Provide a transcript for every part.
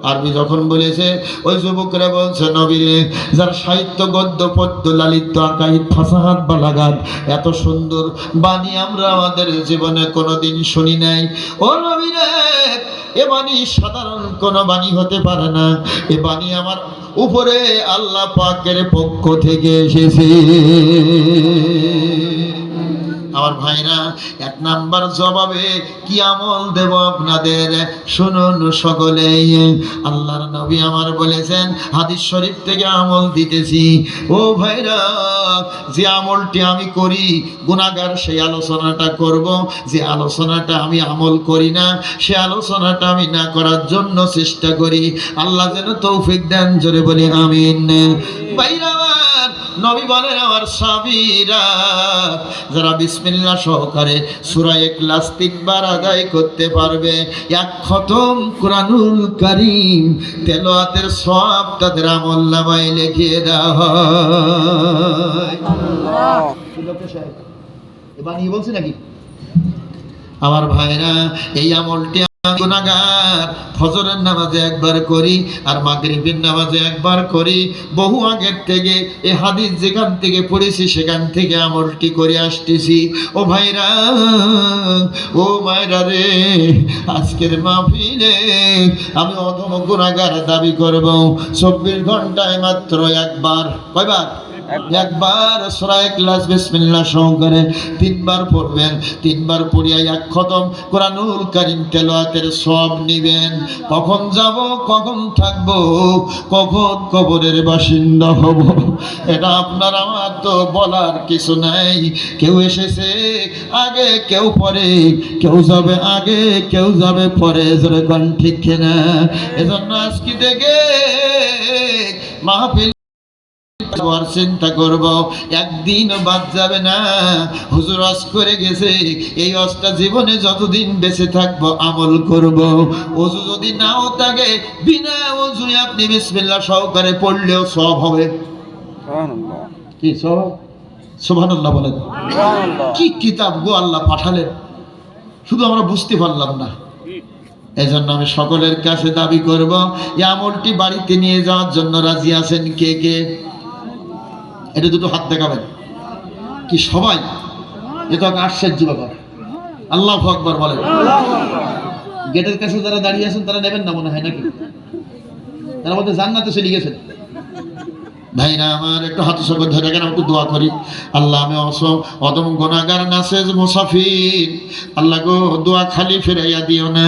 আরবি যখন বলেছে ওই যুবকরা বলছে নবীরে যার সাহিত্য গদ্য পদ্য লালিত্য আকাইদ ফাসাহাত বালাগাত এত সুন্দর বাণী আমরা আমাদের জীবনে কোনোদিন শুনি নাই। ও নবীরে এ বাণী সাধারণ কোনো বাণী হতে পারে না, এ বাণী আমার উপরে আল্লাহ পাকের পক্ষ থেকে এসেছে। আমার ভাইরা, এক নাম্বার জবাবে কি আমল দেব আপনাদের, শুনুন সকলেই। আল্লাহর নবী আমার বলেছেন, হাদিস শরীফ থেকে আমল দিতেছি। ও ভাইরা, যে আমলটি আমি করি গুনাহগার সেই আলোচনাটা করব, যে আলোচনাটা আমি আমল করি না সে আলোচনাটা আমি না করার জন্য চেষ্টা করি। আল্লাহ যেন তৌফিক দেন, জোরে বলি আমিন। ভাইরা নবী বলেন আমার সাহাবীরা, যারা বিসমিল্লাহ সহকারে সূরা ইখলাস 3 বার আদায় করতে পারবে, এক খতম কুরআনুল কারীম তেলাওয়াতের সওয়াব তাদের আমলনামায় লিখিয়ে দেওয়া হয়। আল্লাহ এবারে বলছি নাকি? আমার ভাইরা, এই আমলটি গুনাহগার ফজরের নামাজে একবার করি আর মাগরিবের নামাজে একবার করি। বহু আগের থেকে এই হাদিস যেখান থেকে পড়েছি সেখান থেকে আমলটি করে আসতেছি। ও ভাইরা, ও মায়েরা রে, আজকের মাহফিলে আমি অধম গুনাহগার দাবি করব। 24 ঘন্টায় মাত্র একবার, কয়বার? একবার সূরা ইখলাস বিসমিল্লাহ সহকারে 3 বার পড়বেন। 3 বার পড়িয়া এক খতম কুরআনুল কারীম তেলাওয়াতের সওয়াব নেবেন। কখন যাব, কখন থাকব, কখন কবরের বাসিন্দা হব, এটা আপনার আমার তো বলার কিছু নাই। কেউ এসেছে আগে, কেউ পরে, কেউ যাবে আগে, কেউ যাবে পরে, জোরে কোন ঠিক কিনা? এজন্য আজকে থেকে মাহফিল চিন্তা করব, একদিন বাদ যাবে না। হুজুর ওয়াজ করে গেছে, এই ওয়াজটা জীবনে যতদিন বেঁচে থাকবো আমল করব। ওযু যদি নাও থাকে, বিনা ওযুয়ে আপনি বিসমিল্লাহ সহকারে পড়লেও সওয়াব হবে। সুবহানাল্লাহ। কি সওয়াব? সুবহানাল্লাহ বলেন। সুবহানাল্লাহ। কি কিতাব গো আল্লাহ পাঠালেন, শুধু আমরা বুঝতে পারলাম না। এজন্য আমি সকলের কাছে দাবি করব, এই আমলটি বাড়িতে নিয়ে যাওয়ার জন্য রাজি আছেন কে কে? এটা দুটো হাত দেখাবেন। কি সবাই? এটা আশ্চর্য ব্যাপার। আল্লাহু আকবার বলেন। গেটের কাছে যারা দাঁড়িয়ে আছেন তারা নেবেন না মনে হয় নাকি? তারা বলতে জান্নাতে চলে গেছেন। ভাইরা আমার, একটু হাত সঙ্গে ধরে রাখেন, একটু দোয়া করি। আল্লাহ আমি অদম গুনাহগার নাসেজ মুসাফির, আল্লাহ গো দোয়া খালি ফিরাইয়া দিও না।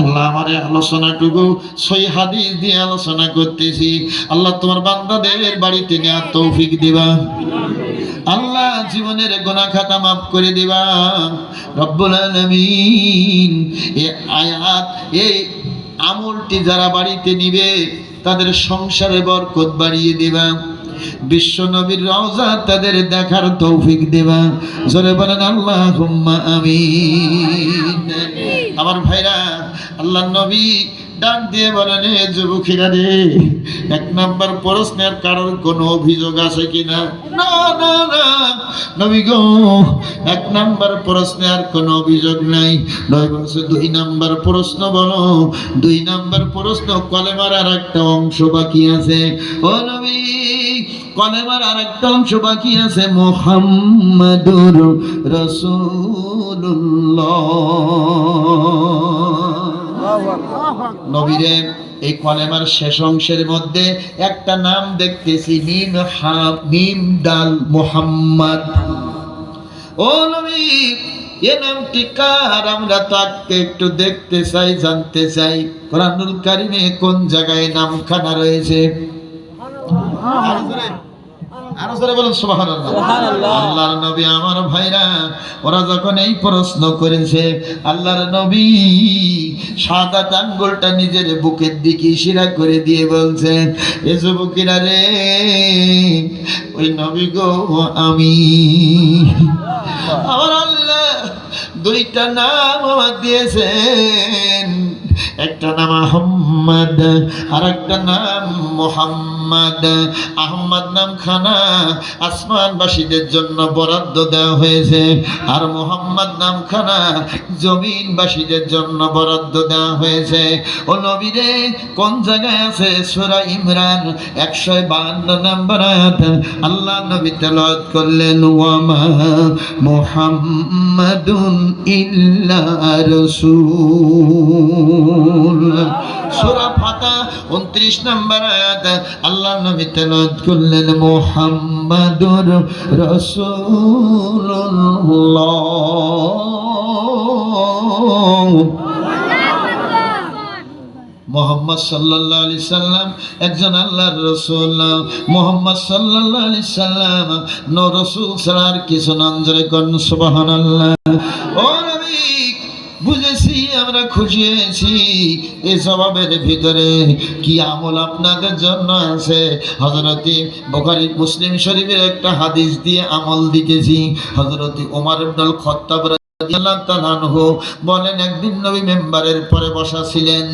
আল্লাহ আমার আলোচনাটুকু সহি হাদিস দিয়ে আলোচনা করতেছি, আল্লাহ তোমার বান্দাদের বাড়িতে নেওয়ার তৌফিক দিবা। আল্লাহ জীবনের গুনাহ খাতা মাফ করে দিবা রব্বুল আলামিন। এই আয়াত, এই আমলটি যারা বাড়িতে নিবে তাদের সংসারে বরকত বাড়িয়ে দিবা, বিশ্ব নবীর রওজা তাদের দেখার তৌফিক দিবা, জোরে বলেন আল্লাহুম্মা আমিন। আমার ভাইরা, আল্লাহর নবী ডাক দিয়ে বলেন, এ যুবকেরা রে, 1 নাম্বার প্রশ্নের কারোর কোনো অভিযোগ আছে কিনা? না না না নবী গো, 1 নাম্বার প্রশ্নে আর কোনো অভিযোগ নাই। নবী বলছে 2 নাম্বার প্রশ্ন বলো। 2 নাম্বার প্রশ্ন, কলেমার আর একটা অংশ বাকি আছে। ও নবী, কলেমার আর একটা অংশ বাকি আছে, মুহাম্মাদুর রাসূলুল্লাহ। নবীরে এই কলেমার শেষ অংশের মধ্যে একটা নাম দেখতেছি, মিম দাল মুহাম্মদ। ও নবী, এই নামটি কার? আমরা তাকে একটু দেখতে চাই, জানতে চাই। কোরআনুল কারীমে কোন জায়গায় নামখানা রয়েছে? আরো জোরে বলুন সুবহানাল্লাহ। আল্লাহর নবী আমার ভাইরা, ওরা যখন এই প্রশ্ন করেছে, আল্লাহর নবী সাদা আঙ্গুলটা নিজের বুকের দিকে ইশারা করে দিয়ে বলছেন, এ যুবকেরা রে, ওই নবী গো আমি। আমার আল্লাহ 2টা নাম আমার দিয়েছেন, একটা নাম আহম্মদ আর একটা নাম মুহাম্মদ। আহম্মদ নাম খানা আসমানবাসীদের জন্য বরাদ্দ দেওয়া হয়েছে, আর মুহাম্মদ নাম খানা জমিনবাসীদের জন্য বরাদ্দ দেওয়া হয়েছে। ও নবীরে কোন জায়গায় আছে? সূরা ইমরান 152 নম্বর আয়াত আল্লাহ নবী তেলাওয়াত করলেন, ওয়া মা মুহাম্মাদুন ইল্লা রাসূল। সূরা ফাতিহা 29 নম্বর আয়াত আল্লাহ নবী তেলাওয়াত করলেন, মুহাম্মাদুর রাসূলুল্লাহ। মোহাম্মদ সাল্লাল্লাহু আলাইহি সাল্লাম একজন আল্লাহর রাসূল। মোহাম্মদ সাল্লাল্লাহু আলাইহি সাল্লাম রাসূল ছাড়ার কিছু নাম জোরে কোন সুবহানাল্লাহ। ও নবী বুঝেছি, আমরা খুশি হয়েছি। এই জবাবের ভিতরে কি আমল আপনাদের জন্য আছে? হযরতে বুখারী মুসলিম শরীফের একটা হাদিস দিয়ে আমল দিতেছি। হযরতে ওমর ইবনুল খাত্তাব বলেন, একদিন নবী মেম্বারের পরে বসা ছিলেন,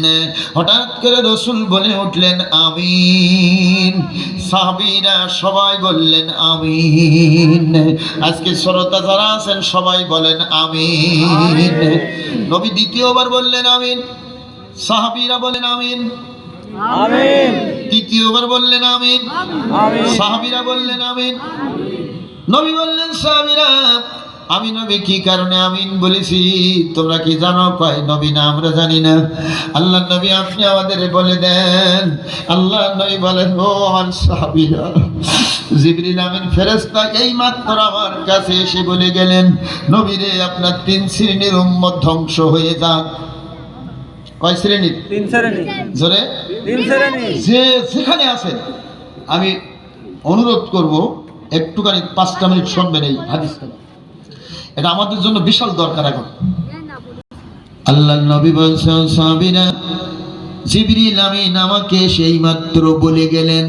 হঠাৎ করে রাসূল বলে উঠলেন আমিন। সাহাবীরা সবাই বললেন আমিন। আজকে শ্রোতা যারা আছেন সবাই বলেন আমিন। নবী দ্বিতীয়বার বললেন আমিন, সাহাবীরা বলেন আমিন আমিন। তৃতীয়বার বললেন আমিন, সাহাবীরা বললেন আমিন। নবী বললেন, সাহাবীরা আমি নবী কি কারণে আমিন বলেছি তোমরা কি জানো? কয় নবী না, আমরা জানি না। আল্লাহ নবী আপনি আমাদের বলে দেন। আল্লাহ নবী বলেন, ও আমার সাহাবীরা, জিবরিল আমিন ফেরেশতা এই মাত্র আমার কাছে এসে বলে গেলেন, নবীরে আপনার 3 শ্রেণীর উম্মত ধ্বংস হয়ে যাক। কয় শ্রেণী? 3 শ্রেণী। জোরে 3 শ্রেণী। যে যেখানে আছে আমি অনুরোধ করব একটুখানি 5টা মিনিট শুনবেন এই হাদিসটা। এটা আমাদের জন্য বিশাল দরকার এখন। আল্লাহ নবী বলছেন, সাহাবীরা জিবরিল আমিন আমাকে সেই মাত্র বলে গেলেন,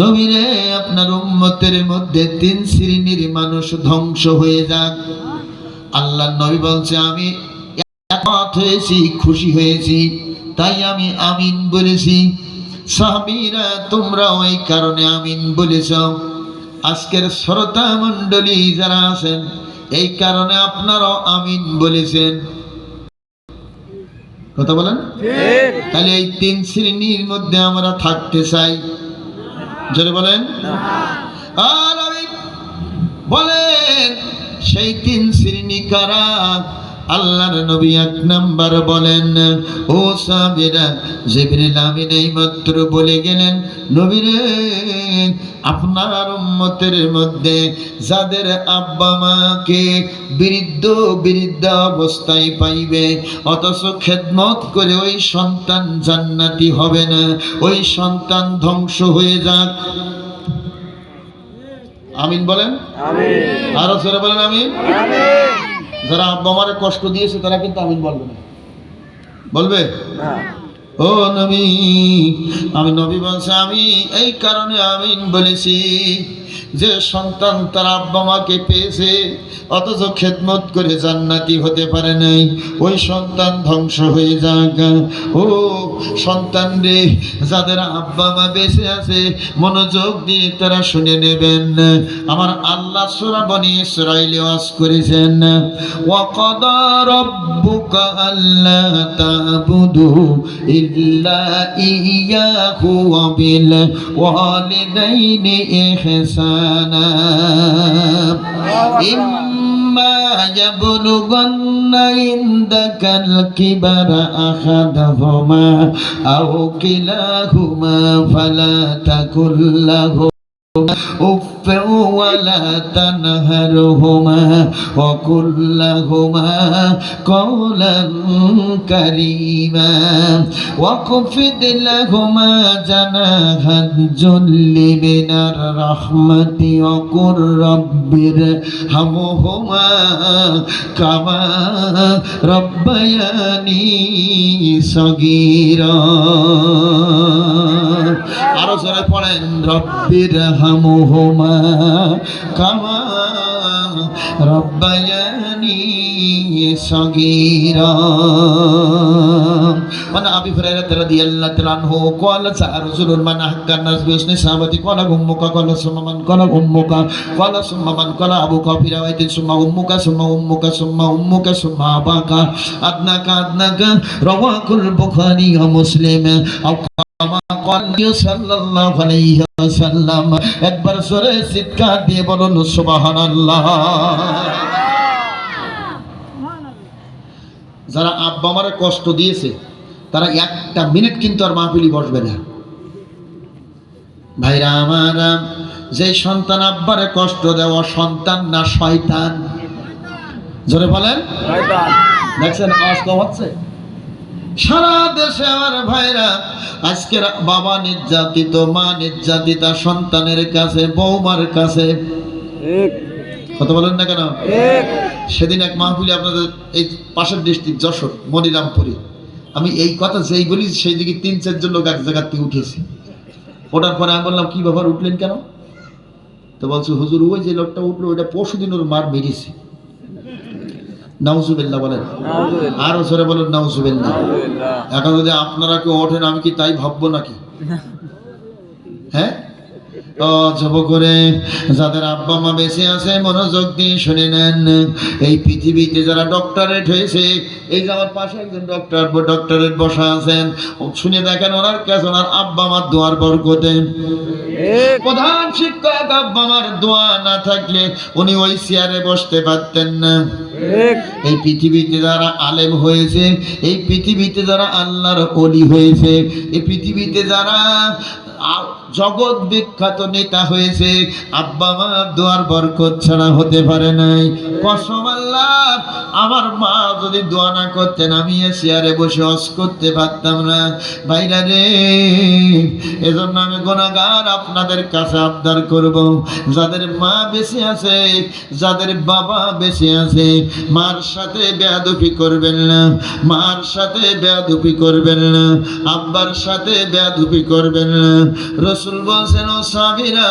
নবীরে আপনার উম্মতের মধ্যে 3 শ্রেণীর মানুষ ধ্বংস হয়ে যাক। আল্লাহ নবী বলছে, আমি একমত হয়েছি, খুশি হয়েছি, তাই আমি আমিন বলেছি। সাহাবীরা তোমরা ওই কারণে আমিন বলেছ। আজকের শ্রোতা মণ্ডলী যারা আছেন এই কারণে আপনারাও আমিন বলেছেন। কথা বলেন? তাহলে এই 3 শ্রেণীর মধ্যে আমরা থাকতে চাই। জোরে বলেন। আর আমি বলেন সেই 3 শ্রেণী কারা? আল্লাহর নবী 1 নাম্বার বলেন, ও সাহাবীরা জিবরিল আমিন এই মাত্র বলে গেলেন, নবীরে আপনার উম্মতের মধ্যে যাদের আব্বা মাকে বৃদ্ধ অবস্থায় পাইবে, অথচ খেদমত করে ওই সন্তান জান্নাতি হবে না, ওই সন্তান ধ্বংস হয়ে যাক। আমিন বলেন। আমিন। আরো জোরে বলেন আমিন। আমিন। যারা আব্বা মারে কষ্ট দিয়েছে তারা কিন্তু আমিন বলবে না, বলবে না। ও নবী, আমি নবী বলছি আমি এই কারণে আমিন বলেছি যে সন্তান তার আব্বা মাকে পেয়েছে অথচ খেদমত করে জান্নাতি হতে পারে নাই, ওই সন্তান ধ্বংস হয়ে যাক। ও সন্তান রে, যাদের আব্বা মা বেঁচে আছে মনোযোগ দিয়ে তারা শুনে নেবেন। আমার আল্লাহ সূরা বনী ইসরাঈলে ওয়াজ করেছেন, ওয়া ক্বাদা রাব্বুকা আল্লা তা'বুদু ইল্লা ইয়্যাহু ওয়া বিল ওয়ালিদাইনি ইহসানা ইম্মা ইয়াবলুগান্না ইনদাকাল কিবারা আহাদাহুমা আও কিলাহুমা ফালা তাকুল লাহুমা উফ ওয়ালা তানহারহুমা ওয়া কুল লাহুমা কওলান কারীমা ওয়াকফিদ লাহুমা জানাহাজ যুল্লি মিনার রাহমাতি ওয়া কুর রাব্বিরহামহুমা কামা রাব্বায়ানি সগীরা। আরো জোরে পড়েন, রব্বিরহামহুমা কামা ربياني صغيرا وعن أبي هريرة رضي الله عنه قال سأل رسول من حق الناس بحسن صحابتي قال أمك قال ثم من قال أمك قال ثم من قال أبوك في رواية ثم أمك ثم أمك ثم أمك ثم أباك أدناك أدناك رواه البخاري ومسلم أو كما قال النبي صلى الله عليه وسلم একবার জোরে চিৎকার দিয়ে বলুন সুবহানাল্লাহ। যারা আব্বা আমারে কষ্ট দিয়েছে তারা একটা মিনিট কিন্তু আর মাহফিলি বসবে না। ভাইরা আমার, যে সন্তান আব্বারে কষ্ট দেওয়া সন্তান না শয়তান? জোরে বলেন শয়তান। দেখছেন আওয়াজ কম হচ্ছে সারা দেশে। আমার ভাইরা, আজকের বাবা নির্যাতিত, মা নির্যাতিতা সন্তানের কাছে, বৌমার কাছে। কথা বলেন না কেন? সেদিন এক মাহফিলে আপনাদের এই পাশের ডিস্ট্রিক্ট যশোর মনিরামপুরে, আমি এই কথা যেই বলি সেই দিকে ৩-৪ জন লোক এক জায়গার থেকে উঠেছি। ওঠার পরে আমি বললাম, কি ব্যাপার উঠলেন কেন? তো বলছে, হুজুর ওই যে লোকটা উঠলো ওইটা পরশুদিন ওর মার মেরেছে। নাউজুবিল্লাহ বলেন, আরো জোরে বলুন নাউজুবিল্লাহ। এখন যদি আপনারা কেউ ওঠেন আমি কি তাই ভাববো নাকি? হ্যাঁ, জব করে যাদের আব্বা মা বেঁচে আছে মনোযোগ দিয়ে শুনে নেন। এই পৃথিবীতে যারা ডক্টরেট হয়েছে, এই যে আমার পাশে একজন ডক্টরেট বসা আছেন, শুনে দেখেন ওনার কাছে ওনার আব্বা মার দোয়ার বরকতে। প্রধান শিক্ষক আব্বা মার দোয়া না থাকলে উনি ওই চেয়ারে বসতে পারতেন না। এই পৃথিবীতে যারা আলেম হয়েছে, এই পৃথিবীতে যারা আল্লাহর ওলি হয়েছে, এই পৃথিবীতে যারা জগৎ বিখ্যাত নেতা হয়েছে, আব্বা মা দোয়ার বরকত ছাড়া হতে পারে নাই। কসম আল্লাহ, আমার মা যদি দোয়া না করতেন আমি এ চেয়ারে বসে হজ করতে পারতাম না। ভাইরা রে, এজন্য আমি গুনাহগার আপনাদের কাছে আবদার করব, যাদের মা বেঁচে আছে, যাদের বাবা বেঁচে আছে, মার সাথে বেয়াদবি করবেন না, মার সাথে বেয়াদবি করবেন না, আব্বার সাথে বেয়াদবি করবেন না। রাসূল বলেছেন, ও সাহাবীরা,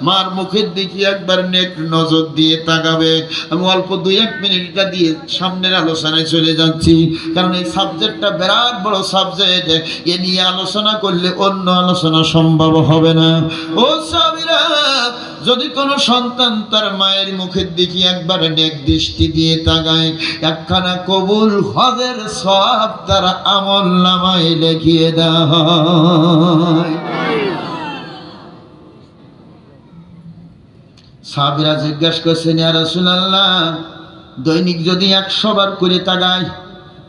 মার মুখের দিকে একবার নেক নজর দিয়ে তাকাবে। আমি অল্প 2-1 মিনিটটা দিয়ে সামনের আলোচনায় চলে যাচ্ছি, কারণ এই সাবজেক্টটা বিরাট বড় সাবজেক্ট। এ নিয়ে আলোচনা করলে অন্য আলোচনা সম্ভব হবে না। ও সাহাবীরা, যদি কোনো সন্তান তার মায়ের মুখের দিকে একবার নেক দৃষ্টি দিয়ে তাকায়, একখানা কবুল হজের সওয়াব তার আমলনামায় লিখিয়ে দেওয়া হয়। সাহাবীরা জিজ্ঞাসা করছেন, ইয়া রাসূলুল্লাহ, দৈনিক যদি 100 বার করে তাকায়,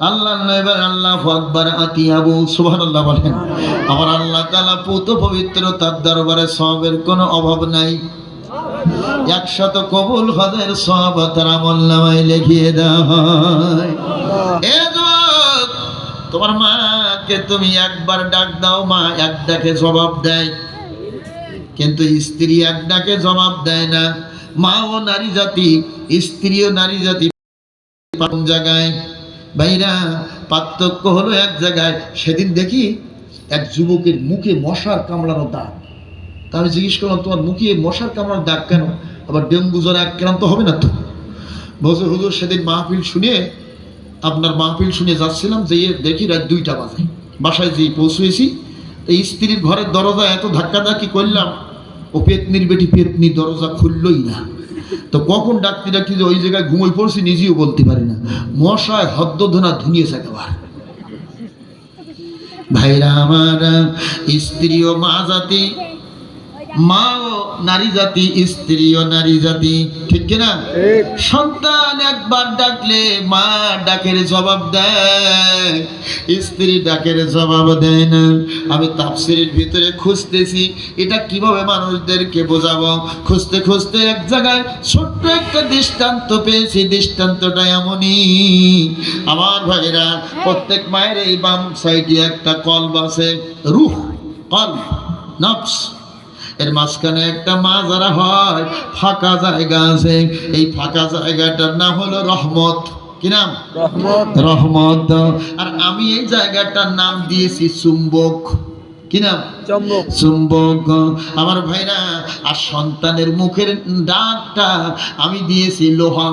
আল্লাহ নবী আল্লাহু আকবার আতিয়াবু, সুবহানাল্লাহ বলেন, আমার আল্লাহ তাআলা পুত পবিত্র, তার দরবারে সওয়াবের কোনো অভাব নাই। 100 কবুল হজের সওয়াব তার আমলনামায় লিখিয়ে দেওয়া হয়। এ যুবক, তোমার মাকে তুমি একবার ডাক দাও, মা এক ডাকে জবাব দেয়, কিন্তু স্ত্রী এক ডাকে জবাব দেয় না। মা ও নারী জাতি, স্ত্রী ও নারী জাতি কোন জায়গায়? ভাইরা, পার্থক্য হলো এক জায়গায়। সেদিন দেখি এক যুবকের মুখে মশার কামড়ানো দাগ। তা আমি জিজ্ঞেস করলাম, তোমার মুখে মশার কামড়ানোর দাগ কেন? আবার ডেঙ্গু জ্বরে আক্রান্ত হবে না তো? বলছে, হুজুর সেদিন মাহফিল শুনে, আপনার মাহফিল শুনে যাচ্ছিলাম, যে দেখি রাত 2টা বাজে, বাসায় যেই পৌঁছেছি, এই স্ত্রীর ঘরের দরজা এত ধাক্কাধাক্কি করলাম, ও পেতনির বেটি পেতনি দরজা খুললই না। তো কখন ডাকতে ডাকতে যে ওই জায়গায় ঘুমিয়ে পড়ছি নিজেও বলতে পারি না, মশায় হদ্দধনা ধুনিয়েছে একেবারে। ভাইরা আমার, স্ত্রী ও মা জাতি, মা ও নারী জাতি, স্ত্রী ও নারী জাতি, ঠিক কিনা? সন্তান একবার ডাকলে মা ডাকের জবাব দেয়, স্ত্রী ডাকের জবাব দেয় না। আমি তাফসীরের ভিতরে খুঁজতেছি এটা কিভাবে মানুষদেরকে বোঝাবো, খুঁজতে খুঁজতে এক জায়গায় ছোট্ট একটা দৃষ্টান্ত পেয়েছি। দৃষ্টান্তটা এমনই, আমার ভাইরা, প্রত্যেক মায়ের এই বাম সাইডে একটা কলব আছে, রূহ, কলব, নফস। এর মাঝখানে একটা মাজারা হয়, ফাঁকা জায়গা আছে। এই ফাঁকা জায়গাটার নাম হলো রহমত। কি নাম? রহমত। আর আমি এই জায়গাটার নাম দিয়েছি চুম্বক। কি নাম? চুম্বক। চুম্বক। আমার ভাইরা, আর সন্তানের মুখের ডাকটা আমি দিয়েছি লোহা।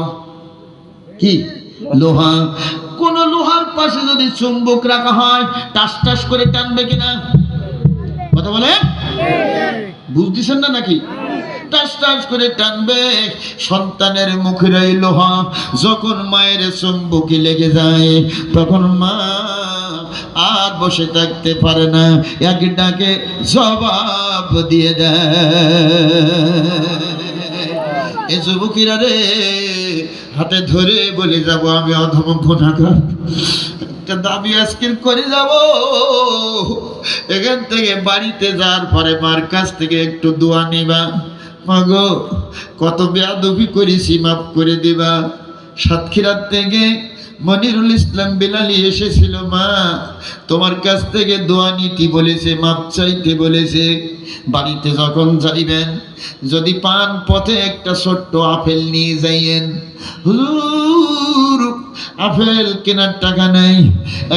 কি? লোহা। কোন লোহার পাশে যদি চুম্বক রাখা হয় টাস টাস করে টানবে কিনা? কথা বলে বুঝতেছেন না নাকি? টাস টাস করে টানবে। সন্তানের মুখের এই লোহা যখন মায়ের চুম্বকে লেগে যায় তখন মা আর বসে থাকতে পারে না, এক ডাকে জবাব দিয়ে দেয়। এ যুবকেরা রে, হাতে ধরে বলে যাব আমি অধম গুনাহগার, একটা দাবি আজকের করে যাব। এখান থেকে বাড়িতে যাওয়ার পরে মার কাছ থেকে একটু দোয়া নিবা। মাগো, কত বেয়াদবি করেছি, মাফ করে দিবা। সাতক্ষীরার থেকে মনিরুল ইসলাম বিলালি এসেছিল, মা তোমার কাছ থেকে দোয়া নিতে বলেছে, মাপ চাইতে বলেছে। বাড়িতে যখন যাইবেন যদি পান পথে একটা ছোট্ট আপেল নিয়ে যাইয়েন। হুজুর, আপেল কেনার টাকা নাই,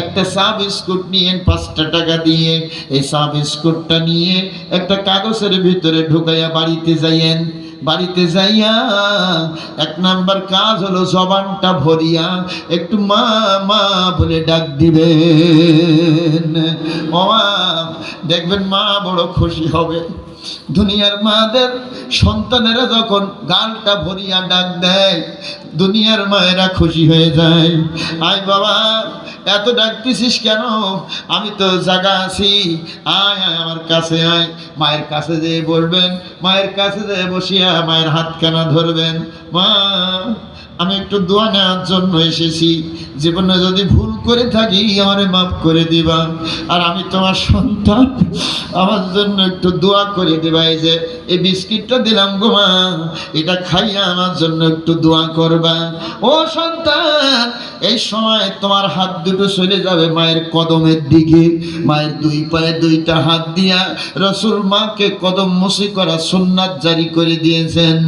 একটা চা বিস্কুট নিয়েন 5টা টাকা দিয়ে। এই চা বিস্কুটটা নিয়ে একটা কাগজের ভিতরে ঢুকাইয়া বাড়িতে যাইয়েন। বাড়িতে যাইয়া 1 নাম্বার কাজ হলো জবানটা ভরিয়া একটু মা মা বলে ডাক দিবেন। ও মা, দেখবেন মা বড় খুশি হবে। দুনিয়ার মাদের সন্তানেরা যখন গালটা ভরিয়া ডাক দেয় দুনিয়ার মায়েরা খুশি হয়ে যায়। আয় বাবা, এত ডাকতেছিস কেন? আমি তো জায়গা আছি, আয় আয় আমার কাছে আয়। মায়ের কাছে যেয়ে বলবেন, মায়ের কাছে যেয়ে বসিয়া মায়ের হাতখানা ধরবেন। মা, আমি একটু দোয়া নেওয়ার জন্য এসেছি, জীবনে যদি ভুল করে থাকি আমারে মাফ করে দিবা। আর আমি তোমার সন্তান, আমার জন্য একটু দোয়া করে দিবা। এই যে এই বিস্কিটটা দিলাম গো মা, এটা খাইয়া আমার জন্য একটু দোয়া করবা। ও সন্তান, এই সময় তোমার হাত দুটো চলে যাবে মায়ের কদমের দিকে। মায়ের 2 পায়ে 2টা হাত দিয়া রাসূল মাকে কদম মুসি করা সুন্নাত জারি করে দিয়েছেন।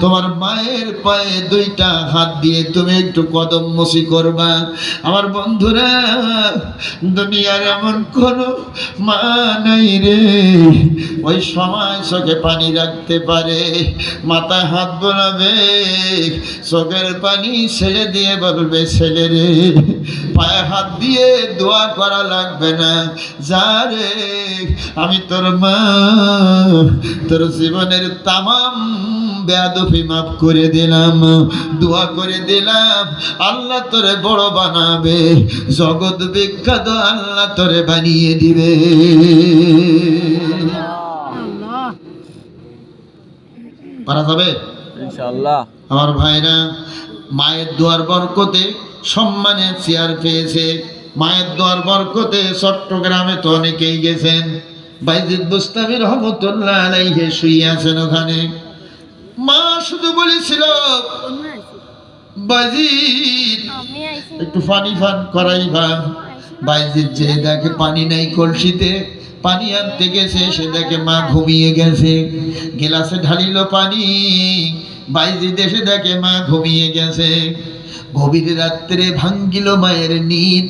তোমার মায়ের পায়ে 2টা হাত দিয়ে তুমি একটু কদম মুসি করবা। আমার বন্ধুরা, দুনিয়ার এমন কোন মা নাই রে ওই সময় চোখে পানি রাখতে পারে। মাথায় হাত বোলাবে, চোখের পানি ছেড়ে দিয়ে বলবে, ছেলে রে পায়ে হাত দিয়ে দোয়া করা লাগবে না, যা রে আমি তোর মা, তোর জীবনের তামাম বেয়াদবি মাফ করে দিলাম, দোয়া করে দিলাম। আল্লাহ তোরে বড় বানাবে, জগৎ বিখ্যাত আল্লাহ তোরে বানিয়ে দিবে। পারা যাবে ইনশাআল্লাহ। আমার ভাইরা, মায়ের দোয়ার বরকতে সম্মানের চেয়ার পেয়েছে। মায়ের দোয়ার বরকতে চট্টগ্রামে তো অনেকেই গেছেন। বাইজিদ বুস্তামি রহমতুল্লাহ আলাইহি শুয়ে আছেন ওখানে। মা শুধু বলেছিল, বাইজিদ একটু পানি পান করাইবা। বাইজিদ যে দেখে পানি নাই কলসিতে, পানি আনতে গেছে, সে দেখে মা ঘুমিয়ে গেছে। গেলাসে ঢালিল পানি, বাইজিদ এসে দেখে মা ঘুমিয়ে গেছে। গভীর রাত্রে ভাঙ্গিল মায়ের নিদ,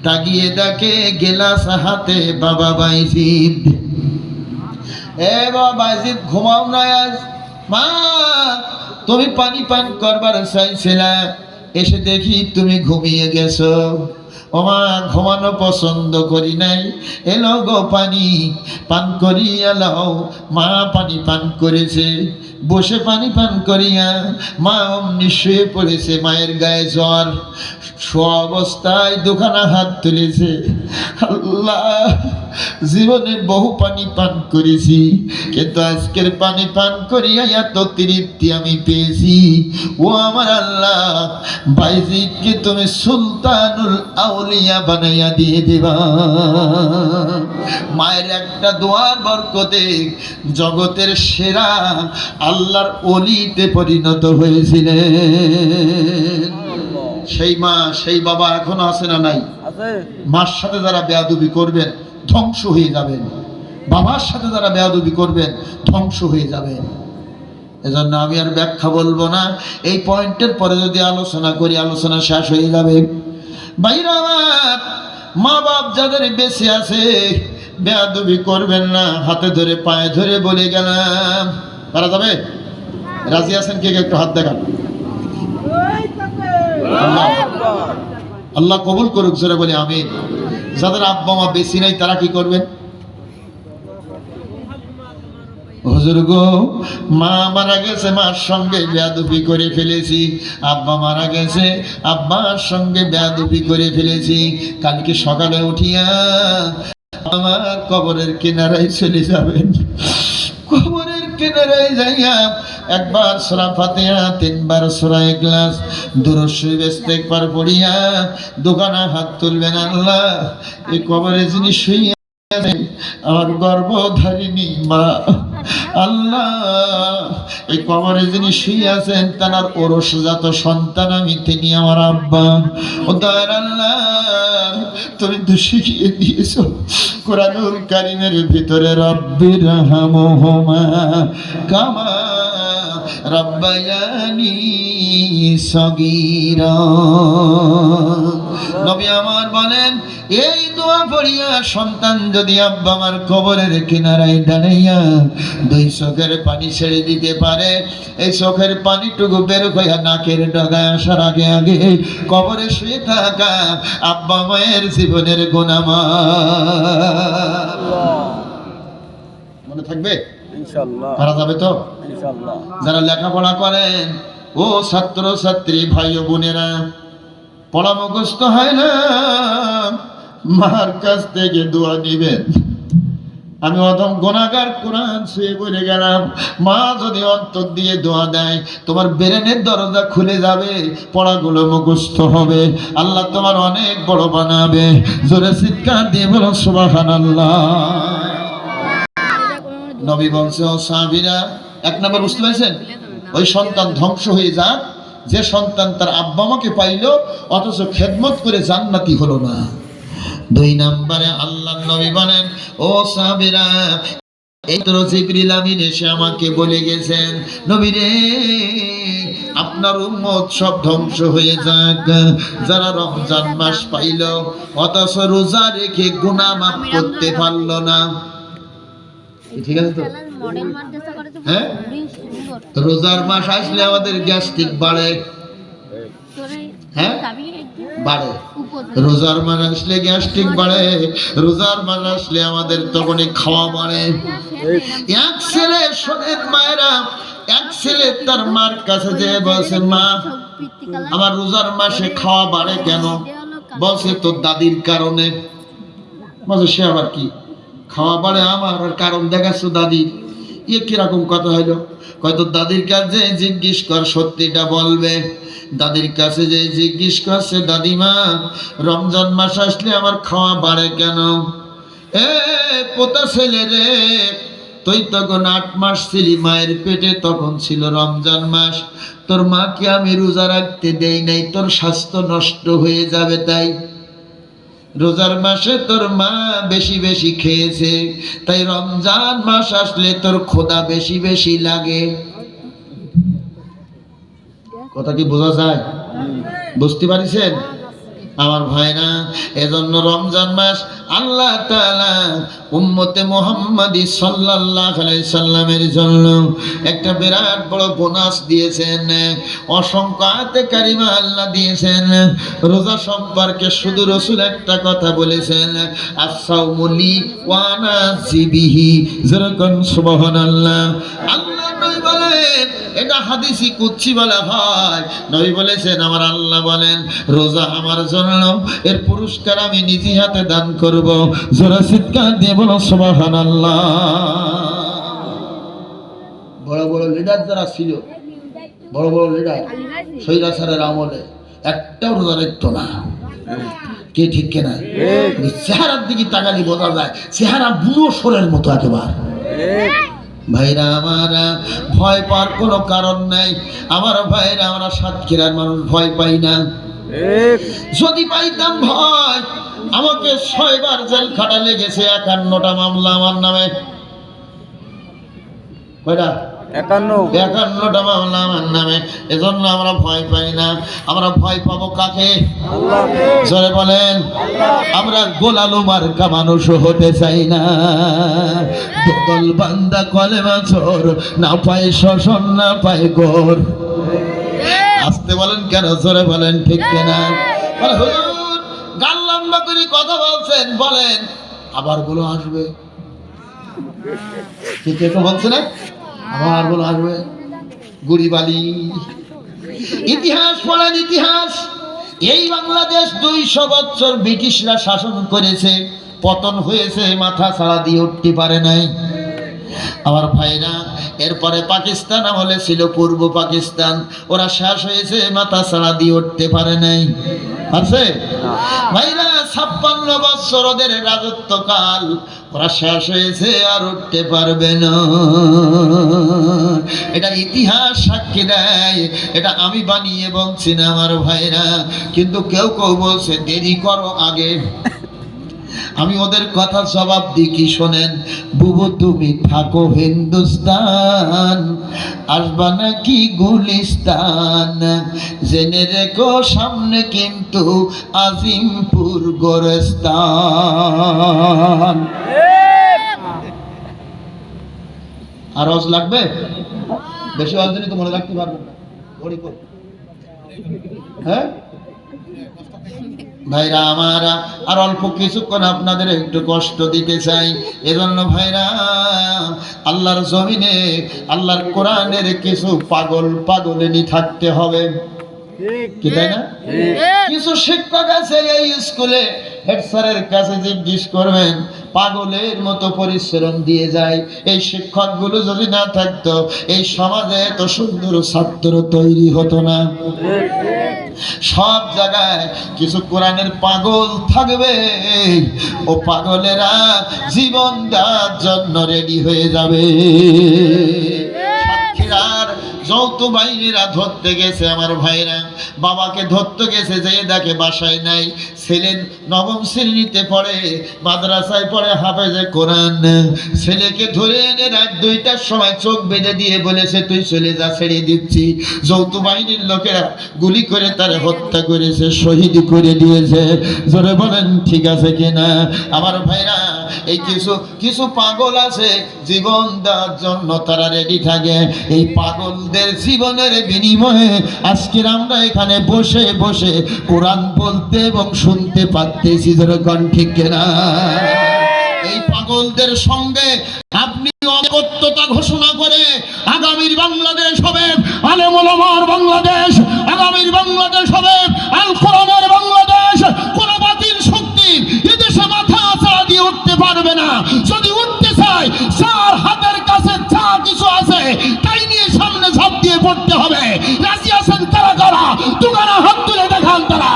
তাকিয়ে দেখে গেলাস হাতে বাবা বাইজিদ। এ বাবা বাইজিদ, ঘুমাও না আজ? মা, তুমি পানি পান করবার চাইছিলা, এসে দেখি তুমি ঘুমিয়ে গেছো। ও মা, ঘুমানো পছন্দ করি নাই, এলো গো পানি পান করিয়া লাও। মা পানি পান করেছে, বসে পানি পান করিয়া মা অমনি শুয়ে পড়েছে। মায়ের গায়ে জ্বর, শোয়া অবস্থায় 2খানা হাত তুলেছে। আল্লাহ, জীবনে বহু পানি পান করেছি, কিন্তু আজকের পানি পান করিয়া এত তৃপ্তি আমি পেয়েছি। ও আমার আল্লাহ, বাইজিদকে তুমি সুলতানুল আউলিয়া বানাইয়া দিয়ে দিবা। মায়ের একটা দোয়ার বরকতে জগতের সেরা আল্লাহর ওলিতে পরিণত হয়েছিলেন। সেই মা, সেই বাবা এখনো আছে না নাই? মার সাথে যারা বেয়াদবি করবেন ধ্বংস হয়ে যাবেন, বাবার সাথে যারা বেয়াদবি করবেন ধ্বংস হয়ে যাবেন। এজন্য আমি আর ব্যাখ্যা বলবো না, এই পয়েন্টের পরে যদি আলোচনা করি আলোচনা শেষ হয়ে যাবে। ভাইরা আমার, মা বাপ যাদের বেঁচে আছে বেয়াদবি করবেন না, হাতে ধরে পায়ে ধরে বলে গেলাম। পারা যাবে? রাজি আছেন কে কে? একটু হাত দেখান। আল্লাহ কবুল করুক, জোরে বলে আমিন। যাদের আব্বা মা বেশি নাই তারা কি করবেন? হুজুর গো, মা মারা গেছে, মার সঙ্গে বেয়াদবি করে ফেলেছি। আব্বা মারা গেছে, আব্বার সঙ্গে বেয়াদবি করে ফেলেছি। কালকে সকালে উঠিয়া আমার কবরের কিনারায় চলে যাবেন। কবরের কিনারায় যাইয়া একবার সূরা ফাতিহা, তিনবার সূরা ইখলাস, দুরূদ শরীফ ইস্তেগফার পড়িয়া দোকানে হাত তুলবেন। আল্লাহ, এই কবরে যিনি শুয়ে আমার গর্ভধারিণী মা, আল্লাহ এই কবরে যিনি শুয়ে আছেন তার ওরসজাত সন্তান আমি, তিনি আমার আব্বা। ও দয়ার আল্লাহ, তুমি তো শিখিয়ে দিয়েছো কোরআনুল কারীমের ভিতরে, রব্বির হামহুমা কামা রব্বায়ানি সগীরা। নবী আমার বলেন, এই দোয়া পড়িয়া সন্তান যদি আব্বা আমার কবরের কিনারায় দাঁড়াইয়া দুই চোখের পানি ছেড়ে দিতে পারে, এই চোখের পানিটুকু বের হইয়া নাকের ডগায় আসার আগে আগে কবরে শুয়ে থাকা আব্বা মায়ের জীবনের গুনাহ মাফ। মনে থাকবে ইনশাআল্লাহ? পারা যাবে তো ইনশাআল্লাহ? যারা লেখাপড়া করেন, ও ছাত্র ছাত্রী ভাই ও বোনেরা, পড়া মুখস্থ হয় না, মার কাছ থেকে দোয়া নিবেন। আমি অদম গুনাহগার, কোরআন ছুঁয়ে বলে গেলাম, মা যদি অন্তর দিয়ে দোয়া দেয় তোমার ব্রেনের দরজা খুলে যাবে, পড়াগুলো মুখস্থ হবে, আল্লাহ তোমার অনেক বড় বানাবে। জোরে চিৎকার দিয়ে বলো সুবহানাল্লাহ। নবী বলছে, ও সাহাবীরা, এক নাম্বার বুঝতে পেরেছেন? ওই সন্তান ধ্বংস হয়ে যাক যে সন্তান তার আব্বা মাকে পাইল অথচ খেদমত করে জান্নাতি হলো না। দুই নম্বরে আল্লাহর নবী বলেন, ও সাহাবীরা, এই তো জিবরিল আমিন এসে আমাকে বলে গেছেন, নবী রে, আপনার উম্মত সব ধ্বংস হয়ে যাক যারা রমজান মাস পাইল অথচ রোজা রেখে গুনাহ মাফ করতে পারল না। ঠিক আছে তো? হ্যাঁ, রোজার মাস আসলে আমাদের গ্যাস্ট্রিক বাড়ে। হ্যাঁ, বাড়ে। রোজার মাস আসলে গ্যাস্ট্রিক বাড়ে, রোজার মাস আসলে আমাদের তখনই খাওয়া বাড়ে। এক ছেলে, শোনেন মায়েরা, এক ছেলে তার মার কাছে যে বলছে, মা আমার রোজার মাসে খাওয়া বাড়ে কেন? বলছে তোর দাদির কারণে। বলছে সে আবার কি? খাওয়া বাড়ে আমার, আর কারণ দেখাচ্ছ দাদির। এ কিরকম কথা হইলো? হয়তো দাদির কাছে জিজ্ঞেস কর, সত্যিটা বলবে। দাদির কাছে যে জিজ্ঞেস করছে, দাদিমা রমজান মাস আসলে আমার খাওয়া বাড়ে কেন? এ পোতা ছেলে রে, তুই তখন 8 মাস ছিলি মায়ের পেটে, তখন ছিল রমজান মাস, তোর মাকে আমি রোজা রাখতে দেই নাই, তোর স্বাস্থ্য নষ্ট হয়ে যাবে তাই। রোজার মাসে তোর মা বেশি বেশি খেয়েছে, তাই রমজান মাস আসলে তোর ক্ষুধা বেশি বেশি লাগে। কথা কি বোঝা যায়? বুঝতে পারিছেন আমার ভাইরা? এজন্য রমজান মাস আল্লাহ তাআলা উম্মতে মুহাম্মাদি সাল্লাল্লাহু আলাইহি সাল্লামের জন্য একটা বিরাট বড় বোনাস দিয়েছেন, অসংখ্য আয়াতে কারিমা আল্লাহ দিয়েছেন। রোজা সম্পর্কে শুধু রাসূল একটা কথা বলেছেন, আস-সাওমু লি ওয়া আনা জিবিহি। যেরকম সুবহানাল্লাহ। আল্লাহ নবী বলেন, এটা হাদিসি কুদসি বলা হয়। নবী বলেছেন, আমার আল্লাহ বলেন, রোজা আমার জন্য, এর পুরস্কার আমি নিজে হাতে দান করব। জোরে চিৎকার দিয়ে বলো সুবহানাল্লাহ। বড় বড় লিডার যারা ছিল, বড় বড় লিডার স্বৈরাচারের আমলে একটাও রোজা রাখতো না। কে ঠিক কেনা? চেহারার দিকে তাকালি বোঝা যায় চেহারা বুড়ো সোরের মতো একেবারে। ভাইরা আমার, ভয় পাওয়ার কোনো কারণ নাই। আমার ভাইরা, আমরা সাতক্ষীরার মানুষ ভয় পাই না। যদি পাইতাম ভয়, আমাকে 6 বার জেল খাটা লেগেছে, 51টা মামলা আমার নামে। কয়টা? 51টা মামলা আমার নামে। এজন্য আমরা ভয় পাই না। আমরা ভয় পাবো কাকে? জোরে বলেন। আমরা গোলালু মার্কা মানুষ হতে চাই না। দল বান্দা কলেমা চোর, না পায় শোষণ, না পায় গোর। আসতে বলেন কেন? জোরে বলেন ঠিক কিনা? বলে হুজুর গাল লম্বা করে কথা বলছেন, বলেন আবার গুলো আসবে। কে তো বলছে না আবার গুলো আসবে। গুড়িবালি ইতিহাস পড়েন, ইতিহাস। এই বাংলাদেশ 200 বছর ব্রিটিশরা শাসন করেছে, পতন হয়েছে, মাথা ছাড়া দিয়ে উঠতে পারে নাই। আমার ভাইরা, এরপরে পাকিস্তান আমলে ছিল পূর্ব পাকিস্তান, ওরা শেষ হয়েছে, মাথা ছাড়া দিয়ে উঠতে পারে নাই। আছে ভাইরা, 56 বছর ওদের রাজত্বকাল, ওরা শেষ হয়েছে, আর উঠতে পারবে না। এটা ইতিহাস সাক্ষী দেয়, এটা আমি বানিয়ে বলছি না আমার ভাইরা। কিন্তু কেউ কেউ বলছে দেরি করো আগে। আমি ওদের কথা জবাব দিই কি শোনেন, বুবু তুমি থাকো হিন্দুস্তান, আসবা নাকি গুলিস্তান, জেনে রেখো সামনে কিন্তু আজিমপুর গোরস্তান। আর অজ লাগবে? বেশি অজ দিলে তো মনে রাখতে পারবেন না। হ্যাঁ ভাইরা আমার, আর অল্প কিছুক্ষণ আপনাদের একটু কষ্ট দিতে চাই। এজন্য ভাইরা, আল্লাহর জমিনে আল্লাহর কোরআনের কিছু পাগলেনি থাকতে হবে, কি তাই না? কিছু শিক্ষক আছে এই স্কুলে, হেড স্যারের কাছে জিজ্ঞেস করবেন, পাগলের মতো পরিশ্রম দিয়ে যায়। এই শিক্ষকগুলো যদি না থাকতো, এই সমাজে এত সুন্দর ছাত্র তৈরি হতো না। সব জায়গায় কিছু কোরআনের পাগল থাকবে, ও পাগলেরা জীবন দেওয়ার জন্য রেডি হয়ে যাবে। সাক্ষীরার যৌথ বাহিনীরা ধরতে গেছে আমার ভাইরা, বাবাকে ধরতে গেছে, যে দেখে বাসায় নাই। ছেলে 9ম শ্রেণীতে পড়ে, মাদ্রাসায় পড়ে, হাফেজে কোরআন। ছেলেকে ধরে এনে রাত 2টার সময় চোখ বেঁধে দিয়ে বলেছে তুই চলে যা, ছেড়ে দিচ্ছি। যৌথ বাহিনীর লোকেরা গুলি করে তারে হত্যা করেছে, শহীদ করে দিয়েছে। জোরে বলেন ঠিক আছে কিনা আমার ভাইরা? এই কিছু পাগল আছে, জীবন দেওয়ার জন্য তারা রেডি থাকে। এই পাগলদের জীবনের বিনিময়ে আজকের আমরা এখানে বসে বসে কোরআন বলতে এবং শুনতে পারতেছি। যেরকম ঠিক কিনা? এই পাগলদের সঙ্গে আপনি একত্রতা ঘোষণা করে আগামীর বাংলাদেশ হবে আলেম ওলামার বাংলাদেশ, আগামীর বাংলাদেশ হবে আল কোরআনের বাংলাদেশ। কোন বাতিল শক্তি এদেশে মাথা ছাড়া দিয়ে উঠতে পারবে না। যদি উঠতে চায়, যার হাতের কাছে যা কিছু আছে তাই নিয়ে সামনে ঝাঁপ দিয়ে পড়তে হবে। রাজি আছেন তারা? কারা দুগানা হাত তুলে দেখান তারা।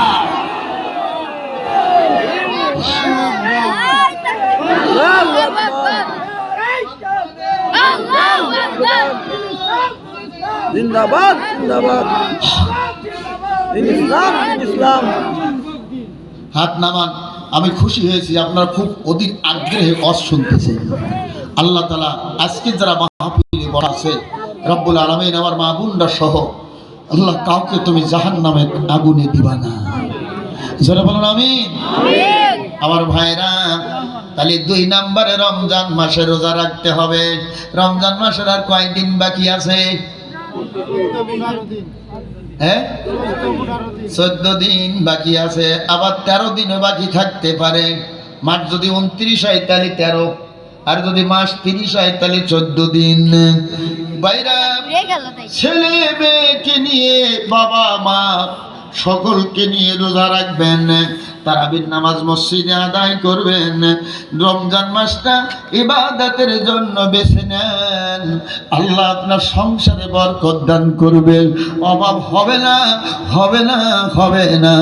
জিন্দাবাদ জিন্দাবাদ, ইসলাম। হাত নামান। আমি খুশি হয়েছি, আপনারা খুব অধীর আগ্রহে ওয়াজ শুনতেছেন। আল্লাহ তাআলা আজকে যারা মাহফিলে বসা আছে, রব্বুল আলামিন আমার মা বোনরা সহ, আল্লাহ কাউকে তুমি জাহান্নামের আগুনে দিবা না। যারা বলুন আমিন। আমার ভাইরা, তাহলে 2 নম্বরে রমজান মাসে রোজা রাখতে হবে। রমজান মাসের আর কয়দিন বাকি আছে? 14 দিন বাকি আছে। আবার 13 দিনও বাকি থাকতে পারে। মাস যদি 29 হয় তাহলে 13, আর যদি মাস 30 হয় তাহলে 14 দিন। বাইরা, ছেলে মেয়েকে নিয়ে, বাবা মা সকলকে নিয়ে রোজা রাখবেন, তারাবির নামাজ মসজিদে আদায় করবেন। রমজান মাসটা ইবাদতের জন্য বেছে নেন। আল্লাহ আপনার সংসারে বরকত দান করবেন, অভাব হবে না, হবে না, হবে না।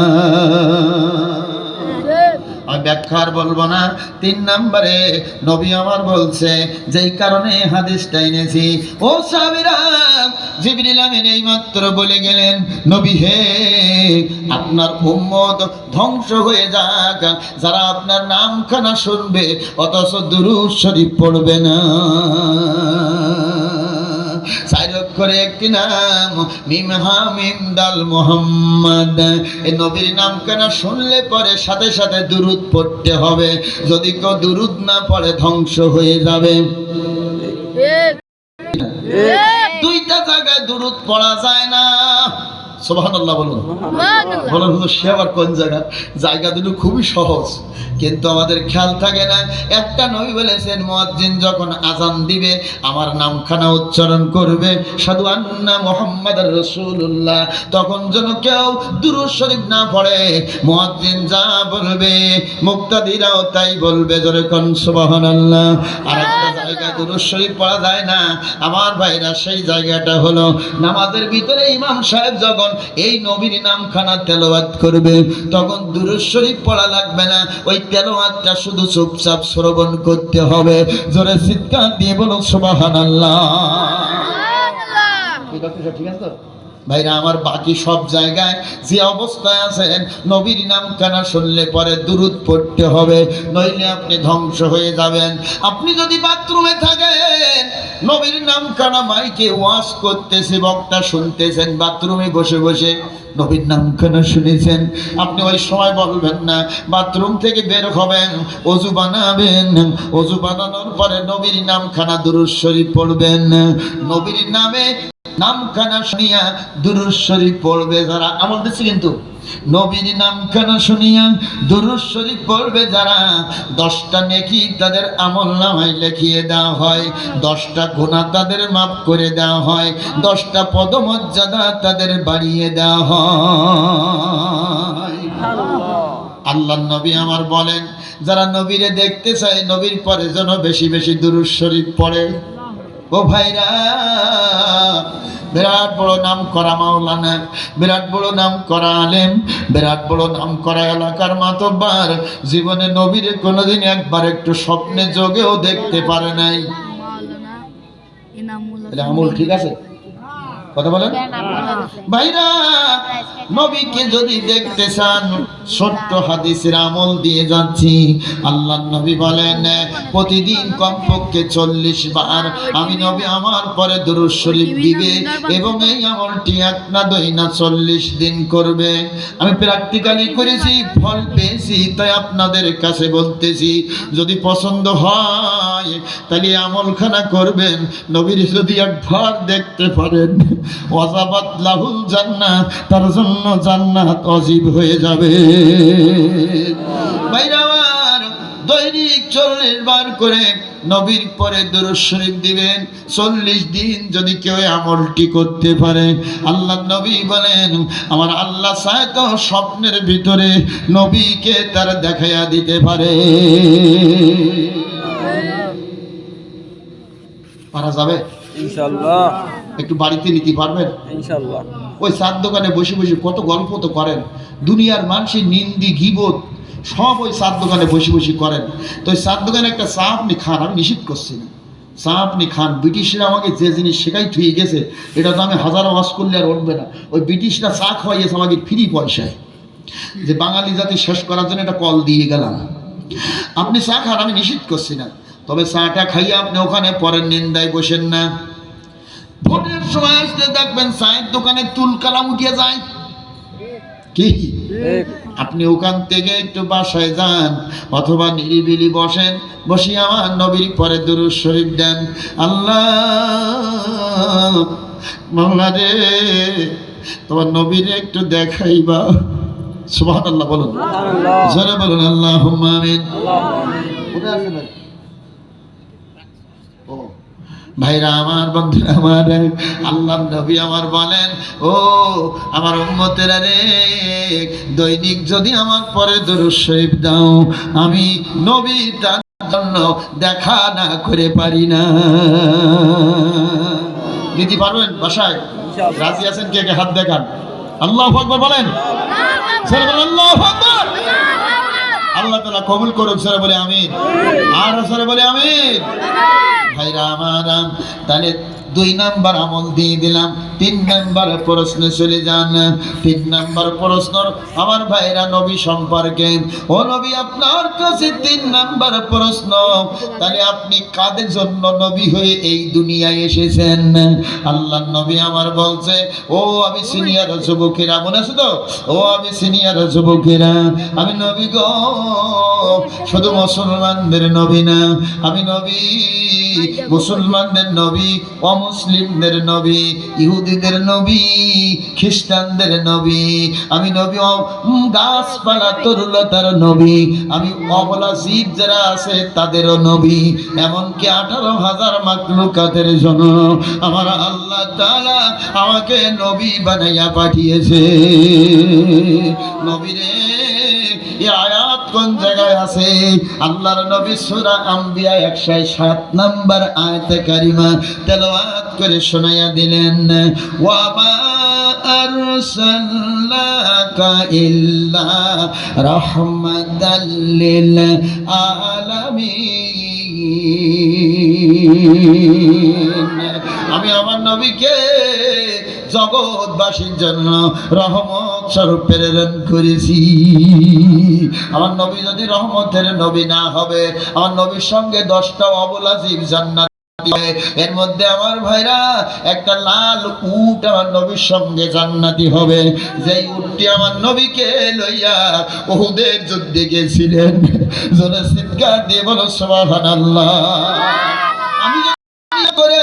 ব্যাখ্যার বলবো না। 3 নম্বরে নবী আমার বলছে, যেই কারণে হাদিসটা এনেছি, ও সাহাবীরা, জিবরিল আমিন এইমাত্র বলে গেলেন, নবী হে, আপনার উম্মত ধ্বংস হয়ে যাক যারা আপনার নামখানা শুনবে অথচ দুরূদ শরীফ পড়বে না। চার অক্ষরে একটি নাম, মিম হা মিম দাল মুহাম্মদ। এই নবীর নাম কেন শুনলে পরে সাথে সাথে দুরূদ পড়তে হবে, যদি কেউ দুরূদ না পড়ে ধ্বংস হয়ে যাবে। দুইটা জায়গায় দুরূদ পড়া যায় না, সুবহানাল্লাহ বলুন। বলুন হুজুর সে আবার কোন জায়গা? জায়গা দুটো খুবই সহজ, কিন্তু আমাদের খেয়াল থাকে না। একটা নবী বলেছেন, মুয়াজ্জিন যখন আজান দিবে আমার নামখানা উচ্চারণ করবে, সাদু আন্না মুহাম্মাদুর রাসূলুল্লাহ, তখন যেন কেউ দুরূদ শরীফ না পড়ে। মুয়াজ্জিন যা বলবে মুক্তাদিরাও তাই বলবে, জোরে কোন সুবহানাল্লাহ। আর একটা জায়গায় দুরূদ শরীফ পড়া যায় না আমার ভাইরা, সেই জায়গাটা হলো নামাজের ভিতরে ইমাম সাহেব যখন এই নবীর নামখানা তেলাওয়াত করবে তখন দুরূদ শরীফ পড়া লাগবে না, ওই তেলাওয়াতটা শুধু চুপচাপ শ্রবণ করতে হবে। জোরে চিৎকার দিয়ে বলুন সুবহানাল্লাহ। ঠিক আছে তো ভাইরা আমার? বাকি সব জায়গায় যে অবস্থায় আছেন নবীর নামখানা শুনলে পরে দুরূদ পড়তে হবে, নইলে আপনি ধ্বংস হয়ে যাবেন। আপনি যদি বাথরুমে থাকেন, নবীর নামখানা মাইকে ওয়াজ করতেছে, বক্তা শুনতেছেন, বাথরুমে বসে বসে নবীর নামখানা শুনেছেন, আপনি ওই সময় বলবেন না, বাথরুম থেকে বের হবেন, ওযু বানাবেন, ওযু বানানোর পরে নবীর নামখানা দুরূদ শরীফ পড়বেন। নবীর নামে নামখানা শুনিয়া দুরূদ শরীফ পড়বে যারা, আমল দিচ্ছি কিন্তু, নবীর নামখানা শুনিয়া দুরূদ শরীফ পড়বে যারা, 10টা নেকি তাদের আমলনামায় লিখিয়ে দেওয়া হয়, 10টা গুনাহ তাদের মাফ করে দেওয়া হয়, 10টা পদমর্যাদা তাদের বাড়িয়ে দেওয়া হয়। আল্লাহর নবী আমার বলেন, যারা নবীরে দেখতে চায় নবীর পরে যেন বেশি বেশি দুরূদ শরীফ পড়ে। ও ভাইরা, বিরাট বড় নাম করা মাওলানা, বিরাট বড় নাম করা আলেম, বিরাট বড় নাম করা এলাকার মাতব্বার জীবনে নবীরে কোনোদিন একবার একটু স্বপ্নে যোগেও দেখতে পারে নাই। আমল ঠিক আছে? কথা বলেন ভাইরা। নবীকে যদি দেখতে চান, ছোট্ট হাদিসের আমল দিয়ে যাচ্ছি। আল্লাহর নবী বলেন, প্রতিদিন কমপক্ষে 40 বার আমি নবী আমার পরে দুরূদ শরীফ দিবে, এবং এই আমলটি 1 না 2 না 40 দিন করবে। আমি প্র্যাকটিক্যালি করেছি, ফল পেয়েছি, তাই আপনাদের কাছে বলতেছি, যদি পছন্দ হয় তাহলে আমলখানা করবেন। নবীর যদি একবার দেখতে পারেন, ওয়াজাবাত লাহুল জান্নাত, তার জন্য জান্নাত ওয়াজিব হয়ে যাবে। ভাইরা আমার, দৈনিক 40 বার করে নবীর পরে দুরূদ শরীফ দিবেন। 40 দিন যদি কেউ আমলটি করতে পারে, আল্লাহ নবী বলেন, আমার আল্লাহ চায় তো স্বপ্নের ভিতরে নবীকে তার দেখাইয়া দিতে পারে। পারা যাবে ইনশাআল্লাহ। একটু বাড়িতে নিতে পারবেন ইনশাআল্লাহ। ওই চার দোকানে বসে বসে কত গল্প তো করেন, দুনিয়ার মানুষের নিন্দি গীবত সব ওই চার দোকানে বসে বসে করেন। তো ওই চার দোকানে একটা চা আপনি খান, আমি নিষেধ করছি না, চা আপনি খান। ব্রিটিশরা আমাকে যে জিনিস শেখাই থুয়ে গেছে, এটা তো আমি হাজারো ওয়াজ করলে আর উঠবে না। ওই ব্রিটিশরা চা খাওয়াইয়েছে আমাকে ফ্রি পয়সায়, যে বাঙালি জাতি শেষ করার জন্য একটা কল দিয়ে গেলাম। আপনি চা খান, আমি নিষেধ করছি না, তবে চাটা খাইয়ে আপনি ওখানে পরের নিন্দায় বসেন না। ভোটের সময় আসলে দেখবেন চায়ের দোকানে তুল কালাম উঠিয়ে যায় কি, আপনি ওখান থেকে একটু বাসায় যান, অথবা নিরিবিলি বসেন, বসে আমার নবীর পরে দুরূদ শরীফ দেন। আল্লাহ মাওলা রে, তোমার নবীরে একটু দেখাইবা। সুবহানাল্লাহ বলুন, জোরে বলুন আল্লাহুম্মা আমিন। ভাইরা আমার, বন্ধুরা আমার, আল্লাহ নবী আমার বলেন, ও আমার উম্মতেরা রে, দৈনিক যদি আমার পরে দুরূদ শরীফ দাও, আমি নবী তার জন্য দেখা না করে পারি না। দিতে পারবেন বাসায়? রাজি আছেন? কে কে হাত দেখান। আল্লাহু আকবার বলেন, ছেড়ে বলেন আল্লাহু আকবার। আল্লাহ তাআলা কবুল করুক, ছেড়ে বলে আমিন। আর ছেড়ে বলে আমিন। ভাইরা আমার, তাহলে 2 নাম্বার আমল দিয়ে দিলাম। 3 নাম্বার প্রশ্নে চলে যান। 3 নাম্বার প্রশ্ন আমার ভাইরা নবী সম্পর্কে। ও নবী, আপনার কাছে 3 নাম্বার প্রশ্ন, তাহলে আপনি কাদের জন্য নবী হয়ে এই দুনিয়ায় এসেছেন? আল্লাহর নবী আমার বলছে, ও আমি সিনিয়র যুবকেরা, মনে আছে তো? ও আমি সিনিয়র যুবকেরা, আমি নবী গো, শুধু মুসলমানদের নবী না, আমি নবী মুসলমানদের নবী, অমুসলিমদের নবী, ইহুদিদের নবী, খ্রিস্টানদের নবী, আমি নবী গাছপালা তরুলতার নবী, আমি অবলা জীব যারা আছে তাদেরও নবী, এমনকি 18,000 মাখলুকাতের জন্য আমার আল্লাহ তাআলা আমাকে নবী বানাইয়া পাঠিয়েছে। নবীরে এই আয়াত কোন জায়গায় আছে? আল্লাহর নবী সূরা আম্বিয়া 107 নাম্বার আয়াতে কারিমা তেলাওয়াত করে শোনায়া দিলেন, ওয়া মা আরসালনাকা ইল্লা রাহমাতাল লিল আলামিন। আমি আমার নবীকে জগৎবাসীর জন্য রহমত স্বরূপ প্রেরণ করেছি। আমার নবী যদি রহমতের নবী না হবে, আমার নবীর সঙ্গে 10টা অবলা জীব জান্নাত, এর মধ্যে আমার ভাইরা একটা লাল উট আমার নবীর সঙ্গে জান্নাতি হবে। যেই উটটি আমার নবীকে লইয়া উহুদের যুদ্ধে গেছিলেন। জোরে চিৎকার দিয়ে বলো সুবহানাল্লাহ। আমি করে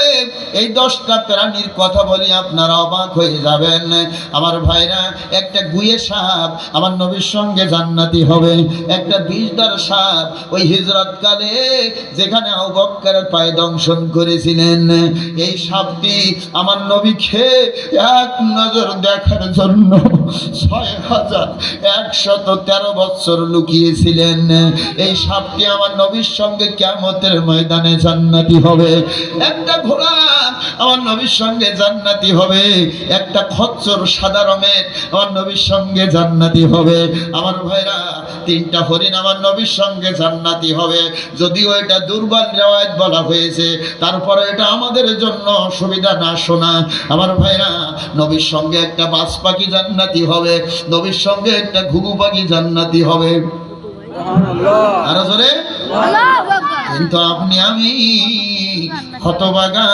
এই 10টা প্রাণীর কথা বলি, আপনারা অবাক হয়ে যাবেন। আমার ভাইরা, একটা গুয়ে সাপ আমার নবীর সঙ্গে জান্নাতি হবে। একটা বিষধর সাপ ওই হিজরত কালে যেখানে আবু বকরের পায়ে দংশন করেছিলেন, এই সাপটি আমার নবীকে এক নজর দেখার জন্য 6,113 বছর লুকিয়েছিলেন। এই সাপটি আমার নবীর সঙ্গে কিয়ামতের ময়দানে জান্নাতি হবে। একটা ঘোড়া আমার নবীর সঙ্গে জান্নাতি হবে। একটা খচ্চর সাদা রঙের আমার নবীর সঙ্গে জান্নাতি হবে। আমার ভাইরা, 3টা হরিণ আমার নবীর সঙ্গে জান্নাতি হবে। যদিও এটা দুর্বল রিওয়ায়াত বলা হয়েছে, তারপরে এটা আমাদের জন্য অসুবিধা না শোনা। আমার ভাইরা, নবীর সঙ্গে একটা বাজ পাখি জান্নাতি হবে, নবীর সঙ্গে একটা ঘুঘু পাখি জান্নাতি হবে। আরো জোরে। কিন্তু আপনি আমি হতভাগা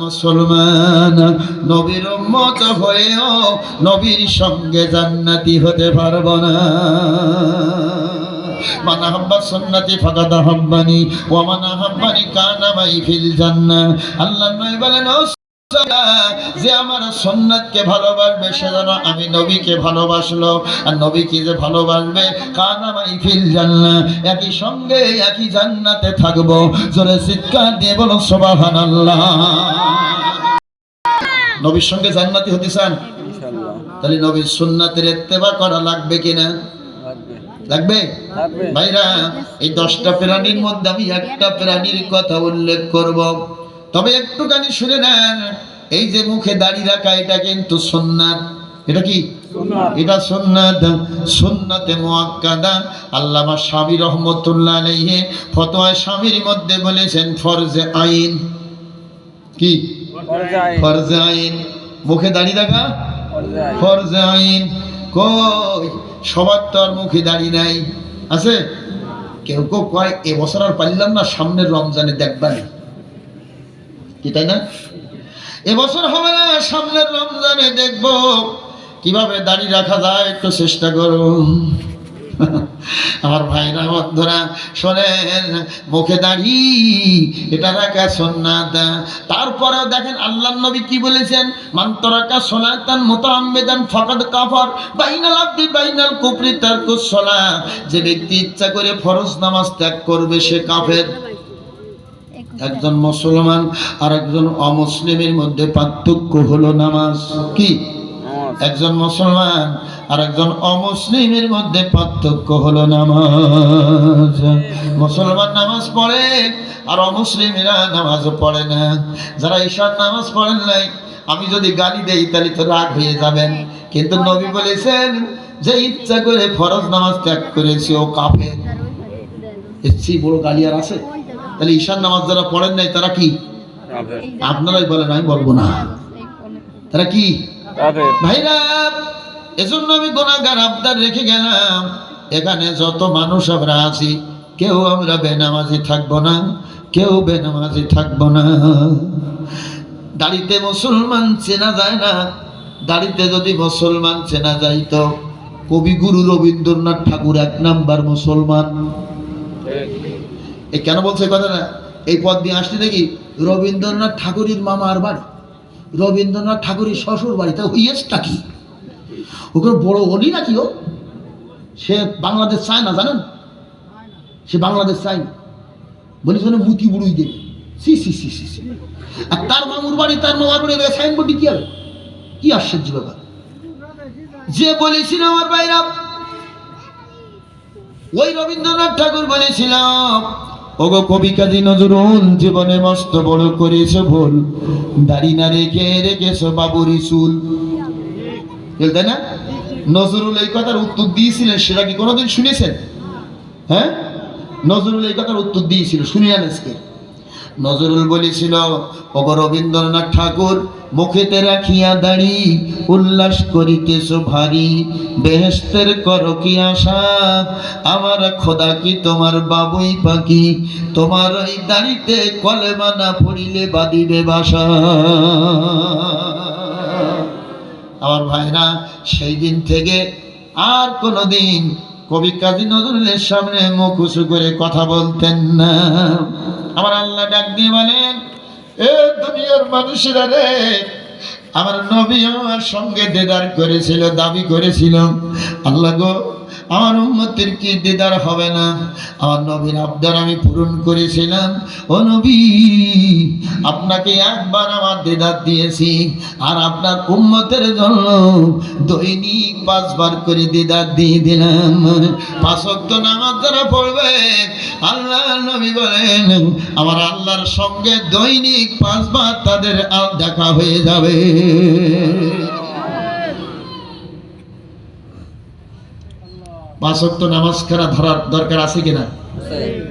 মুসলমান, নবীর উম্মত হয়েও নবীর সঙ্গে জান্নাতি হতে পারবো না। মান আহাব্বা সুন্নতি ফাকাদ আহাব্বানি ওয়া মান আহাব্বানি কানা মাই ফিল জান্নাহ। আল্লাহর নবী বলেন, যে আমার সুন্নাতকে ভালোবাসবে সে যেন আমি নবীকে ভালোবাসলো, আর নবীকে যে ভালোবাসবে কানা মাই ফিল জান্নাহ, একই সঙ্গে একই জান্নাতে থাকবো। জোরে চিৎকার দিয়ে বলো সুবহানাল্লাহ। নবীর সঙ্গে জান্নাতি হতে চান? ইনশাআল্লাহ। তাহলে নবীর সুন্নাতের ইত্তেবা করা লাগবে কিনা? লাগবে। ভাইরা, এই 10টা প্রাণীর মধ্যে আমি একটা প্রাণীর কথা উল্লেখ করব, তবে একটুখানি শুনে নেন। এই যে মুখে দাড়ি রাখা, এটা কিন্তু সুন্নাত। এটা কি? এটা সুন্নাত, সুন্নাতে মুআক্কাদা। আল্লামা শামী রহমাতুল্লাহ আলাইহি ফতোয়া শামীর মধ্যে বলেছেন ফরজে আইন। কি? ফরজে আইন। মুখে দাড়ি রাখা ফরজে আইন। কই সবার তো আর মুখে দাড়ি নাই, আছে? কেউ কেউ কয় এবছর আর পারলাম না, সামনের রমজানে দেখবানি, কি তাই না? এবছর হবে না, সামনের রমজানে দেখবো কিভাবে দাড়ি রাখা যায়, একটু চেষ্টা করো। আমার ভাইরা বন্ধুরা শোনেন, মুখে দাড়ি এটা রাখা সুন্নাত। তারপরেও দেখেন আল্লাহর নবী কি বলেছেন, মান তারাকা সালাতান মুতাআম্মিদান ফাকাদ কাফার বাইনাল আবদি বাইনাল কুফরি তারকুস সালাহ। যে ব্যক্তি ইচ্ছা করে ফরজ নামাজ ত্যাগ করবে সে কাফের। একজন মুসলমান আর একজন অমুসলিমের মধ্যে পার্থক্য হলো নামাজ। কি? একজন মুসলমান আর একজন অমুসলিমের মধ্যে পার্থক্য হলো নামাজ। মুসলমান নামাজ পড়ে আর অমুসলিমেরা নামাজ পড়ে না। যারা ঈশার নামাজ পড়েন নাই, আমি যদি গালি দেই তাহলে তো রাগ হয়ে যাবেন, কিন্তু নবী বলেছেন যে ইচ্ছা করে ফরজ নামাজ ত্যাগ করেছে ও কাফের। এর চেয়ে বড় গালি আর আছে? তাহলে ঈশার নামাজ যারা পড়েন নাই তারা কি? আপনারাই বলেন, আমি বলবো না। তারা কি ভাইরা? এজন্য আমি গুনাহগার আবদার রেখে গেলাম, এখানে যত মানুষ আমরা আছি কেউ আমরা বেনামাজি থাকবো না, কেউ বেনামাজি থাকবো না। দাড়িতে মুসলমান চেনা যায় না, দাড়িতে যদি মুসলমান চেনা যাইত, কবিগুরু রবীন্দ্রনাথ ঠাকুর 1 নাম্বার মুসলমান। এই কেন বলছে কথা না? এই পথ দিয়ে আসতে দেখি রবীন্দ্রনাথ ঠাকুরের মামার বাড়ি, রবীন্দ্রনাথ ঠাকুরের শ্বশুর বাড়ি, তা ইয়েসটা কি? ওকে বড় অলি নাকি? ও সে বাংলাদেশ চায় না, জানেন? সে বাংলাদেশ চায় না, বলি শোনে মুতি বুড়ুই দেবে। সি সি সি সি সি। আর তার মামুর বাড়ি, তার মামার বাড়ি সাইনবোর্ডে কি হবে? কি আশ্চর্য ব্যাপার! যে বলেছিল আমার ভাইরা, ওই রবীন্দ্রনাথ ঠাকুর বলেছিল, ওগো কবি কাজী নজরুল, জীবনে মস্ত বড় করেছো ভুল, দাড়ি না রেখে রেখেছো বাবুরি চুল। তাই না? নজরুল এই কথার উত্তর দিয়েছিলেন, সেটা কি কোনোদিন শুনেছেন? হ্যাঁ, নজরুল এই কথার উত্তর দিয়েছিল, শুনিয়ান আজকে। নজরুল বলেছিল, ওগো রবীন্দ্রনাথ ঠাকুর, মুখেতে রাখিয়া দাড়ি উল্লাস করিতেছ ভারী, বেহেশতের করো কি আশা, আমার খোদা কি তোমার বাবুই পাখি, তোমার ওই দাড়িতে কলেমা না পড়িলে বাঁধিবে বাসা। আমার ভাইরা, সেই দিন থেকে আর কোনোদিন কবি কাজী নজরুলের সামনে মুখ উঁচু করে কথা বলতেন না। আমার আল্লাহ ডাক দিয়ে বলেন, এ দুনিয়ার মানুষেরা রে, আমার নবী আমার সঙ্গে দিদার করেছিল, দাবি করেছিল, আল্লাহ গো আমার উম্মতের কি দিদার হবে না? আমার নবীর আবদার আমি পূরণ করেছিলাম। ও নবী, আপনাকে একবার আমার দিদার দিয়েছি, আর আপনার উম্মতের জন্য দৈনিক 5 বার করে দিদার দিয়ে দিলাম। 5 ওয়াক্ত নামাজ যারা পড়বে, আল্লাহ নবী বলেন আমার আল্লাহর সঙ্গে দৈনিক 5 বার তাদের দেখা হয়ে যাবে। 5 ওয়াক্ত নামাজ খানা ধরার দরকার আছে কিনা?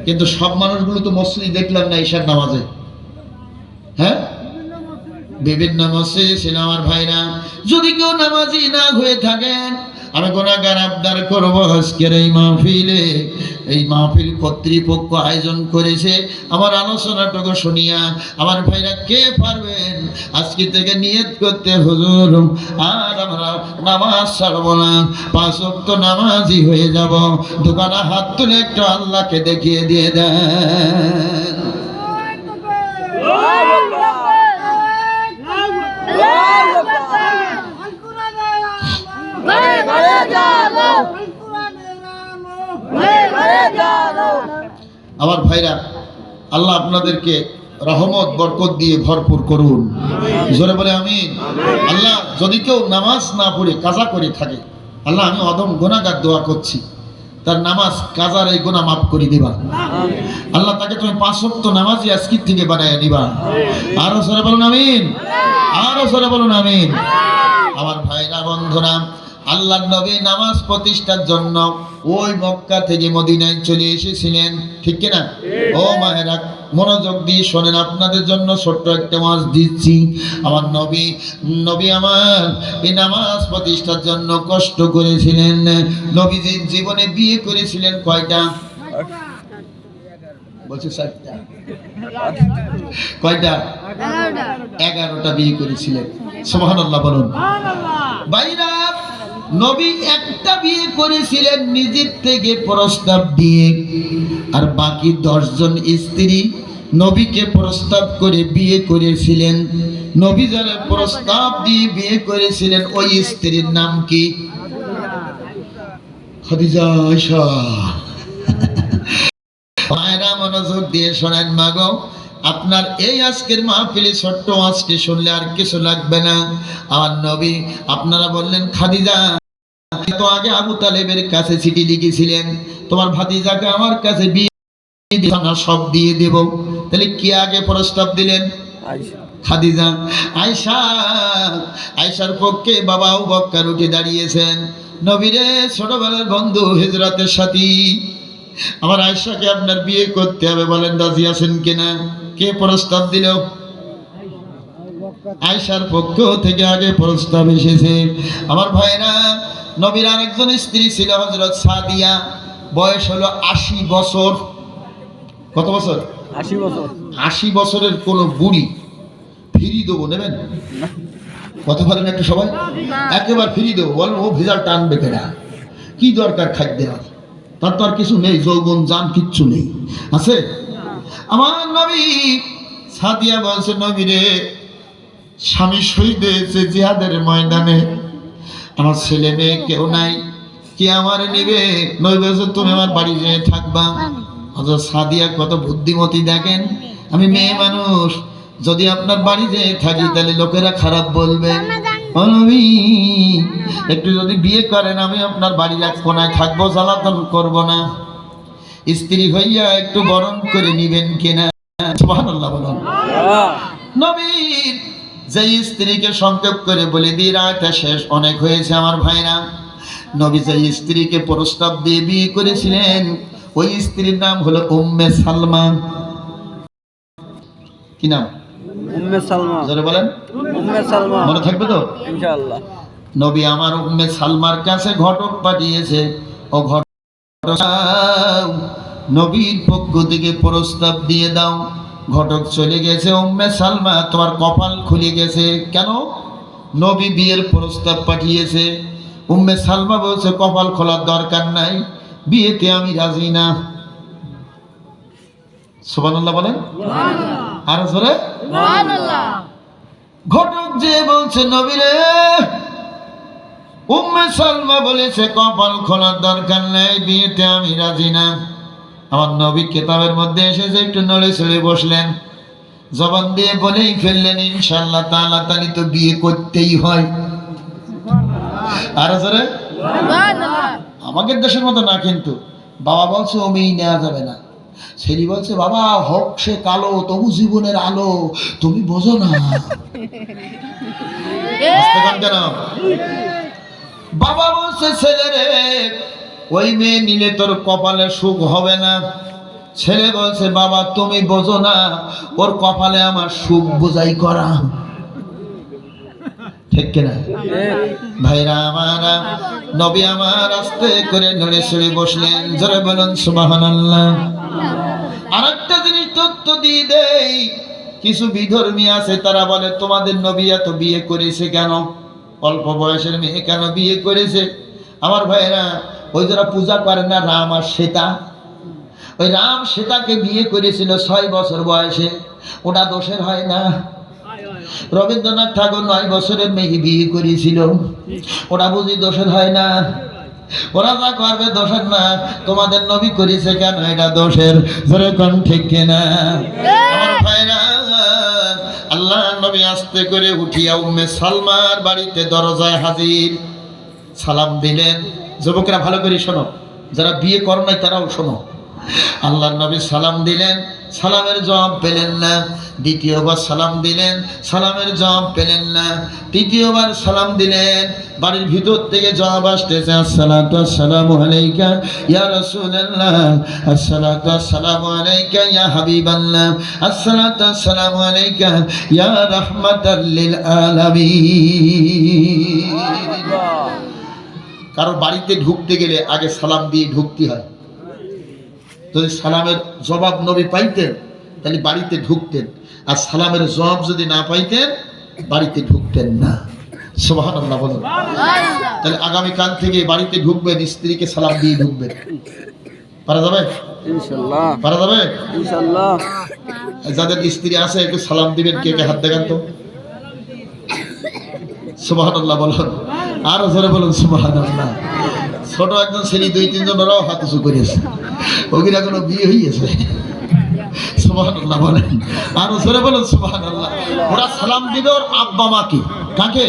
কিন্তু সব মানুষগুলো তো মসজিদে দেখলাম না ঈশার নামাজে। হ্যাঁ, বিভিন্ন মসজিদে ছিল। আমার ভাইরা, যদি কেউ নামাজি না হয়ে থাকেন, আমি গুনাহগার আবদার করব, আজকের এই মাহফিলে, এই মাহফিল কর্তৃপক্ষ আয়োজন করেছে, আমার আলোচনাটুকু শুনিয়া আমার ভাইরা কে পারবেন আজকে থেকে নিয়ত করতে, হুজুর আর আমরা নামাজ ছাড়ব না, 5 ওয়াক্ত নামাজি হয়ে যাব। দোকানে হাত তুলে একটু আল্লাহকে দেখিয়ে দিয়ে দেন। আমার ভাইরা, আল্লাহ আপনাদেরকে রহমত বরকত দিয়ে ভরপুর করুন। জোরে বলে আমিন। আল্লাহ, যদি কেউ নামাজ না পড়ে কাজা করে থাকে, আল্লাহ আমি অদম গুনাহগার দোয়া করছি, তার নামাজ কাজার এই গুনাহ মাফ করে দিবা। আল্লাহ তাকে তুমি 5 ওয়াক্ত নামাজি আজকের থেকে বানায় দিবা। আরো জোরে বলুন আমিন, আরো জোরে বলুন আমিন। আমার ভাইরা, বন্ধুরা, আল্লাহর নবী নামাজ প্রতিষ্ঠার জন্য ওই মক্কা থেকে মদিনায় চলে এসেছিলেন, ঠিক কিনা? ও মায়েরা, মনোযোগ দিয়ে শোনেন, আপনাদের জন্য ছোট্ট একটা ওয়াজ দিচ্ছি। আমার নবী আমার এই নামাজ প্রতিষ্ঠার জন্য কষ্ট করেছিলেন। নবীজির জীবনে বিয়ে করেছিলেন কয়টা? বলছে 7টা। কয়টা? 11টা বিয়ে করেছিলেন। সুবহানাল্লাহ বলুন। ভাইরা, নবী একটা বিয়ে করেছিলেন নিজের থেকে প্রস্তাব দিয়ে, আর বাকি 10 জন স্ত্রী নবীকে প্রস্তাব করে বিয়ে করেছিলেন। নবী যারা প্রস্তাব দিয়ে বিয়ে করেছিলেন, ওই স্ত্রীর নাম কি? খাদিজা, আয়েশা। মায়েরা মনোযোগ দিয়ে শোনেন, মাগো, আপনার এই আজকের মাহফিলে ছোট্ট আজকে শুনলে আর কিছু লাগবে না। আমার নবী আপনারা বললেন, খাদিজা, তো আগে আবু তালেবের কাছে চিঠি লিখেছিলেন, তোমার ভাতিজাকে আমার কাছে বিয়ে সব দিয়ে দেব। তাহলে কে আগে প্রস্তাব দিলেন? খাদিজা। আয়েশার পক্ষে বাবা আবু বকর উঠে দাঁড়িয়েছেন। নবীরে ছোটবেলার বন্ধু, হিজরতের সাথী, আমার আয়েশাকে আপনার বিয়ে করতে হবে, বলেন রাজি আছেন কিনা? কে প্রস্তাব দিল? আয়েশার পক্ষ থেকে আগে প্রস্তাব এসেছে। আমার ভাইরা, নবীর আরেকজন স্ত্রী ছিল হযরত সাদিয়া, বয়স হলো 80 বছর। কত বছর? 80 বছর। 80 বছরের কোন বুড়ি ফিরি দেবো নেবেন? কথা বলেন একটু সবাই, একেবারে ফিরি দেবো? বলেন ও ভেজাল টানবে কেনা, কি দরকার খাদ্যের? তার তো আর কিছু নেই, যৌবন জান কিচ্ছু নেই, আছে? আমার নবী সাদিয়া বলছে, নবী রে, স্বামী শহীদ হয়েছে জিহাদের ময়দানে, আমার ছেলে মেয়ে কেউ নাই, কে আমার নিবে? নবী বলছে, তুমি আমার বাড়ি যেয়ে থাকবা। হযরত সাদিয়া কত বুদ্ধিমতী দেখেন, আমি মেয়ে মানুষ, যদি আপনার বাড়ি যেয়ে থাকি তাহলে লোকেরা খারাপ বলবে। ও নবী, একটু যদি বিয়ে করেন আমি আপনার বাড়ির এক কোনায় থাকবো, জ্বালাতন করব না, স্ত্রী হইয়া একটু বরণ করে নিবেন কিনা? সুবহানাল্লাহ বলুন। নবীর যে স্ত্রীকে সংক্ষেপ করে বলে দিয়ে রাতটা শেষ, অনেক হয়েছে আমার ভাইরা। নবী যে স্ত্রীকে প্রস্তাব দিয়ে বিয়ে করেছিলেন, ওই স্ত্রীর নাম হলো উম্মে সালমা। কি নাম? উম্মে সালমা। জোরে বলেন। উম্মে সালমা। মনে থাকবে তো ইনশাআল্লাহ। নবী আমার উম্মে সালমার কাছে ঘটক পাঠিয়েছে, ও ঘটক নবীর পক্ষ থেকে প্রস্তাব দিয়ে দাও। ঘটক চলে গেছে, উম্মে সালমা তোমার কপাল খুলে গেছে। কেন? নবী বিয়ের প্রস্তাব পাঠিয়েছে। উম্মে সালমা বলছে, কপাল খোলার দরকার নাই, বিয়েতে আমি রাজি না। সুবহানাল্লাহ বলেন। আর জোরে সুবহানাল্লাহ। ঘটক যে বলছে, নবী রে, উম্মে সালমা বলেছে কপাল খোলার দরকার নাই, বিয়েতে আমি রাজি না। আমার নবী কিতাবের মধ্যে এসেছে, একটু নড়ে চড়ে বসলেন, জবান দিয়ে বলেই ফেললেন, ইনশাআল্লাহ তাআলা তালি তো বিয়ে করতেই হয়। আর জোরে সুবহানাল্লাহ। আমাদের দেশের মতো না কিন্তু, বাবা বলছে ও মেয়ে নেওয়া যাবে না, ছেলে বলছে বাবা হোক সে কালো, তবু জীবনের আলো, তুমি বোঝো না। কেন? বাবা বলছে, ছেলে রে, ওই মেয়ে নিলে তোর কপালে সুখ হবে না। ছেলে বলছে, বাবা তুমি বোঝো না, ওর কপালে আমার সুখ বোঝাই করা। ঠিক কিনা ভাইরা আমার? নবী আমার আস্তে করে নড়ে চড়ে বসলেন, জোরে বলুন সুবহানাল্লাহ। আরেকটা জিনিস তথ্য দিয়ে দেই, কিছু বিধর্মী আছে, তারা বলে তোমাদের নবী এত বিয়ে করেছে কেন, অল্প বয়সের মেয়ে কেন বিয়ে করেছে? আমার ভাইরা, ওই যারা পূজা করে না রাম আর সীতা, ওই রাম সীতাকে বিয়ে করেছিল 6 বছর বয়সে, ওটা দোষের হয় না? রবীন্দ্রনাথ ঠাকুর 9 বছরের মেয়ে বিয়ে করেছিল, ওটা বুঝি দোষের হয় না? ওরা যা করবে দোষের না, তোমাদের নবী করেছে কেন এটা দোষের। জোরে কোন ঠিক কিনা? আমার ভাইরা, আল্লাহ নবী আস্তে করে উঠিয়া উম্মে সালমার বাড়িতে দরজায় হাজির, সালাম দিলেন। যুবকেরা ভালো করে শোনো, যারা বিয়ে করো নাই তারাও শোনো। আল্লাহর নবী সালাম দিলেন, সালামের জবাব পেলেন না। দ্বিতীয়বার সালাম দিলেন, সালামের জবাব পেলেন না। তৃতীয়বার সালাম দিলেন, বাড়ির ভিতর থেকে জবাব আসতেছে, আসসালাতু আসসালামু আলাইকা ইয়া রাসূলুল্লাহ, আসসালাতু আসসালামু আলাইকা ইয়া হাবিবাল্লাহ, আসসালাতু আসসালামু আলাইকা ইয়া রাহমাতাল লিল আলামিন। কারণ বাড়িতে ঢুকতে গেলে আগে সালাম দিয়ে ঢুকতে হয়। যদি সালামের জবাব নবী পাইতেন তাহলে বাড়িতে ঢুকতেন, আর সালামের জবাব যদি না পাইতেন বাড়িতে ঢুকতেন না। সুবহানাল্লাহ বলুন। তাহলে আগামীকাল থেকে বাড়িতে ঢুকবেন, স্ত্রীকে সালাম দিয়ে ঢুকবেন। পারা যাবে ইনশাআল্লাহ? পারা যাবে ইনশাআল্লাহ। যাদের স্ত্রী আছে একটু সালাম দিবেন, কে কে হাত দেখান তো। সুবহানাল্লাহ বলুন, আরো জোরে বলুন সুবহানাল্লাহ। ছোট একজন ছেলে 2-3 জন ওরাও হাত উঁচু করেছে, ওগির এখনো বিয়ে হয়েছে। সুবহানাল্লাহ বলেন, আরো জোরে বলুন সুবহানাল্লাহ। ওরা সালাম দিবে ওর আব্বা মাকে। কাকে?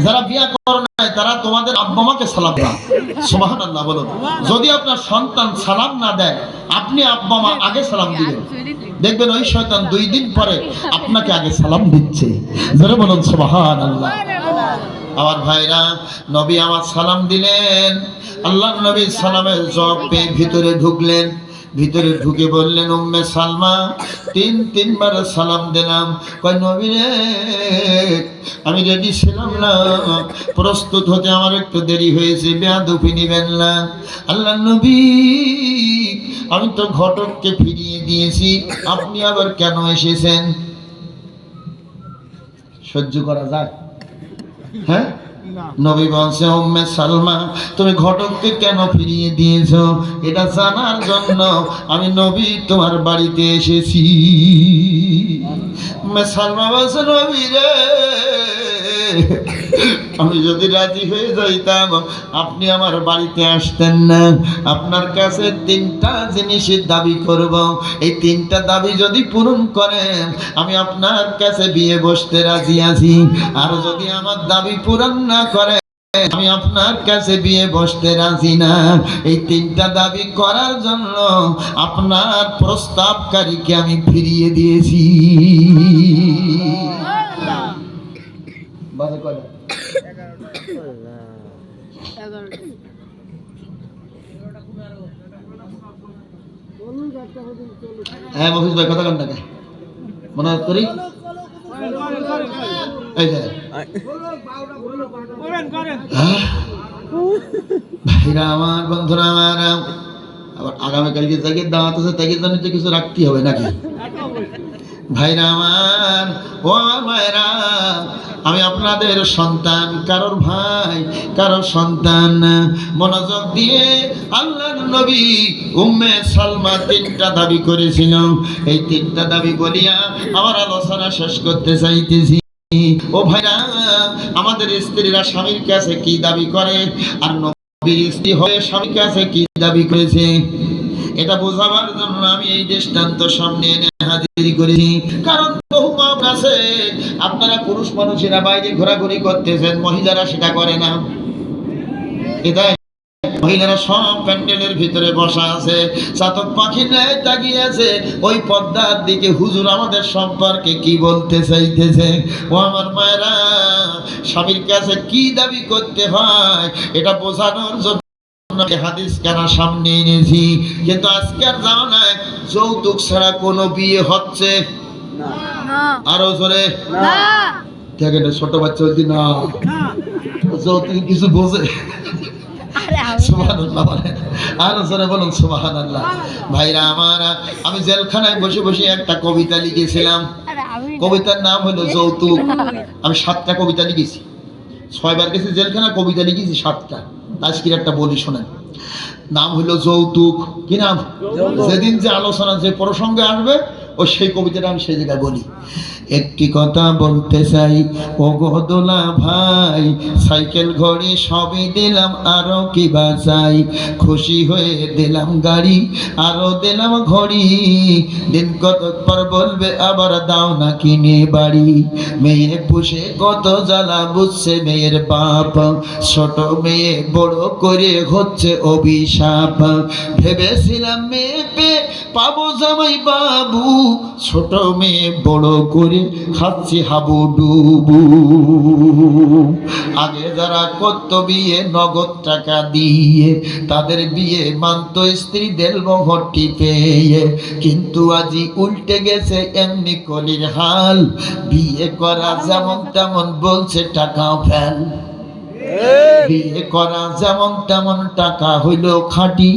যারা বিয়ে করে নাই তারা তোমাদের আব্বা মাকে সালাম দাও। সুবহানাল্লাহ বলুন। যদি আপনার সন্তান সালাম না দেয়, আপনি আব্বা মা আগে সালাম দিবেন, দেখবেন ওই শয়তান 2 দিন পরে আপনাকে আগে সালাম দিচ্ছে। জোরে বলুন সুবহানাল্লাহ। আমার ভাইরা, নবী আমার সালাম দিলেন, আল্লাহর নবী সালামের জবাব পেয়ে ভিতরে ঢুকলেন। ভিতরে ঢুকে বললেন উম্মে সালমা, তিনবার সালাম দিলাম। কয় নবী রে, আমি রেডি ছিলাম না, প্রস্তুত হতে আমার একটু দেরি হয়েছে, বেয়াদবি নিবেন না। আল্লাহ নবী, আমি তো ঘটককে ফিরিয়ে দিয়েছি, আপনি আবার কেন এসেছেন? সহ্য করা যায়? হ্যাঁ, নবী বলছে উম্মে সালমা, তুমি ঘটককে কেন ফিরিয়ে দিয়েছো এটা জানার জন্য আমি নবী তোমার বাড়িতে এসেছি। উম্মে সালমা বলছে নবী রে, আমি যদি রাজি হয়ে যাইতাম আপনি আমার বাড়িতে আসতেন না। আপনার কাছে তিনটা জিনিসের দাবি করব, এই তিনটা দাবি যদি পূরণ করেন আমি আপনার কাছে বিয়ে বসতে রাজি আছি। আর যদি আমার দাবি পূরণ না করে আমি আপনার কাছে বিয়ে বসতে রাজি না। এই তিনটা দাবি করার জন্য আপনার প্রস্তাবকারীকে আমি ফিরিয়ে দিয়েছি। বাজে কয়টা? হ্যাঁ মফিজ ভাই, কথা কান টাকা মনে করি এই যে ভাইরা আমার, বন্ধুরা আমার, আবার আগামীকালকে যাকে দাওয়াত আছে তাকে জন্য তো কিছু রাখতে হবে নাকি? ভাইরা আমার, ও আমার ভাইরা, আমি আপনাদের সন্তান, কারোর ভাই, কারোর সন্তান। মনোযোগ দিয়ে আল্লাহর নবী উম্মে সালমা তিনটা দাবি করেছিল। এই তিনটা দাবি বলিয়া আমার আলোচনা শেষ করতে চাইতেছি। ও ভাইরা, আমাদের স্ত্রীরা স্বামীর কাছে কি দাবি করে আর নবীর স্ত্রী হয়ে স্বামীর কাছে কি দাবি করেছে এটা বোঝাবার জন্য আমি এই দৃষ্টান্ত সামনে এনে হাজির করেছি। কারণ বহু মা আছে, আপনারা পুরুষ মানুষেরা বাইরে ঘোরাঘুরি করতেছেন, মহিলারা সেটা করে না। এটা মহিলারা সব প্যান্ডেলের ভিতরে বসা আছে, চাতক পাখির ন্যায় তাকিয়ে আছে ওই পর্দার দিকে। হুজুর আমাদের সম্পর্কে কি বলতে চাইতেছে? ও আমার মায়েরা, স্বামীর কাছে কি দাবি করতে হয় এটা বোঝানোর জন্য হাদিস কেন সামনে এনেছি। কিন্তু আজকের জামানায় যৌতুক ছাড়া কোনো বিয়ে হচ্ছে না। আরো জোরে না। দেখেন ছোট বাচ্চা বলছি না, যৌতুক কিছু বোঝে? সুবহানাল্লাহ বলেন, আরো জোরে বলুন সুবহানাল্লাহ। ভাইরা আমার, আমি জেলখানায় বসে বসে একটা কবিতা লিখেছিলাম। কবিতার নাম হলো যৌতুক। আমি 7টা কবিতা লিখেছি, 6 বার গেছি জেলখানা, কবিতা লিখেছি 7টা। আজকের একটা বলি শোনেন, নাম হলো যৌতুক। কি নাম? যেদিন যে আলোচনা যে প্রসঙ্গে আসবে ও সেই কবিতাটা আমি সেই জায়গায় বলি। একটি কথা বলতে চাই ও গদোলা ভাই, সাইকেল ঘড়ি সবই দিলাম, আরো কি বা চাই? খুশি হয়ে দিলাম গাড়ি, আরো দিলাম ঘড়ি, দিন কতক পর বলবে আবার দাও না কিনে বাড়ি। মেয়ে পুষে কত জ্বালা বুঝছে মেয়ের বাপ, ছোট মেয়ে বড় করে হচ্ছে অভিশাপ। ভেবেছিলাম মেয়ে পেয়ে পাবো জামাই বাবু, ছোট মেয়ে বড় করে খাচ্ছি হাবুডুবু। আগে যারা করত বিয়ে নগদ টাকা দিয়ে, তাদের বিয়ে মানত স্ত্রীদের মোহরটি পেয়ে। কিন্তু আজি উল্টে গেছে এমনি কলির হাল, বিয়ে করা যেমন তেমন বলছে টাকা ফেল। বিয়ে করা যেমন তেমন টাকা হইল খাঁটি,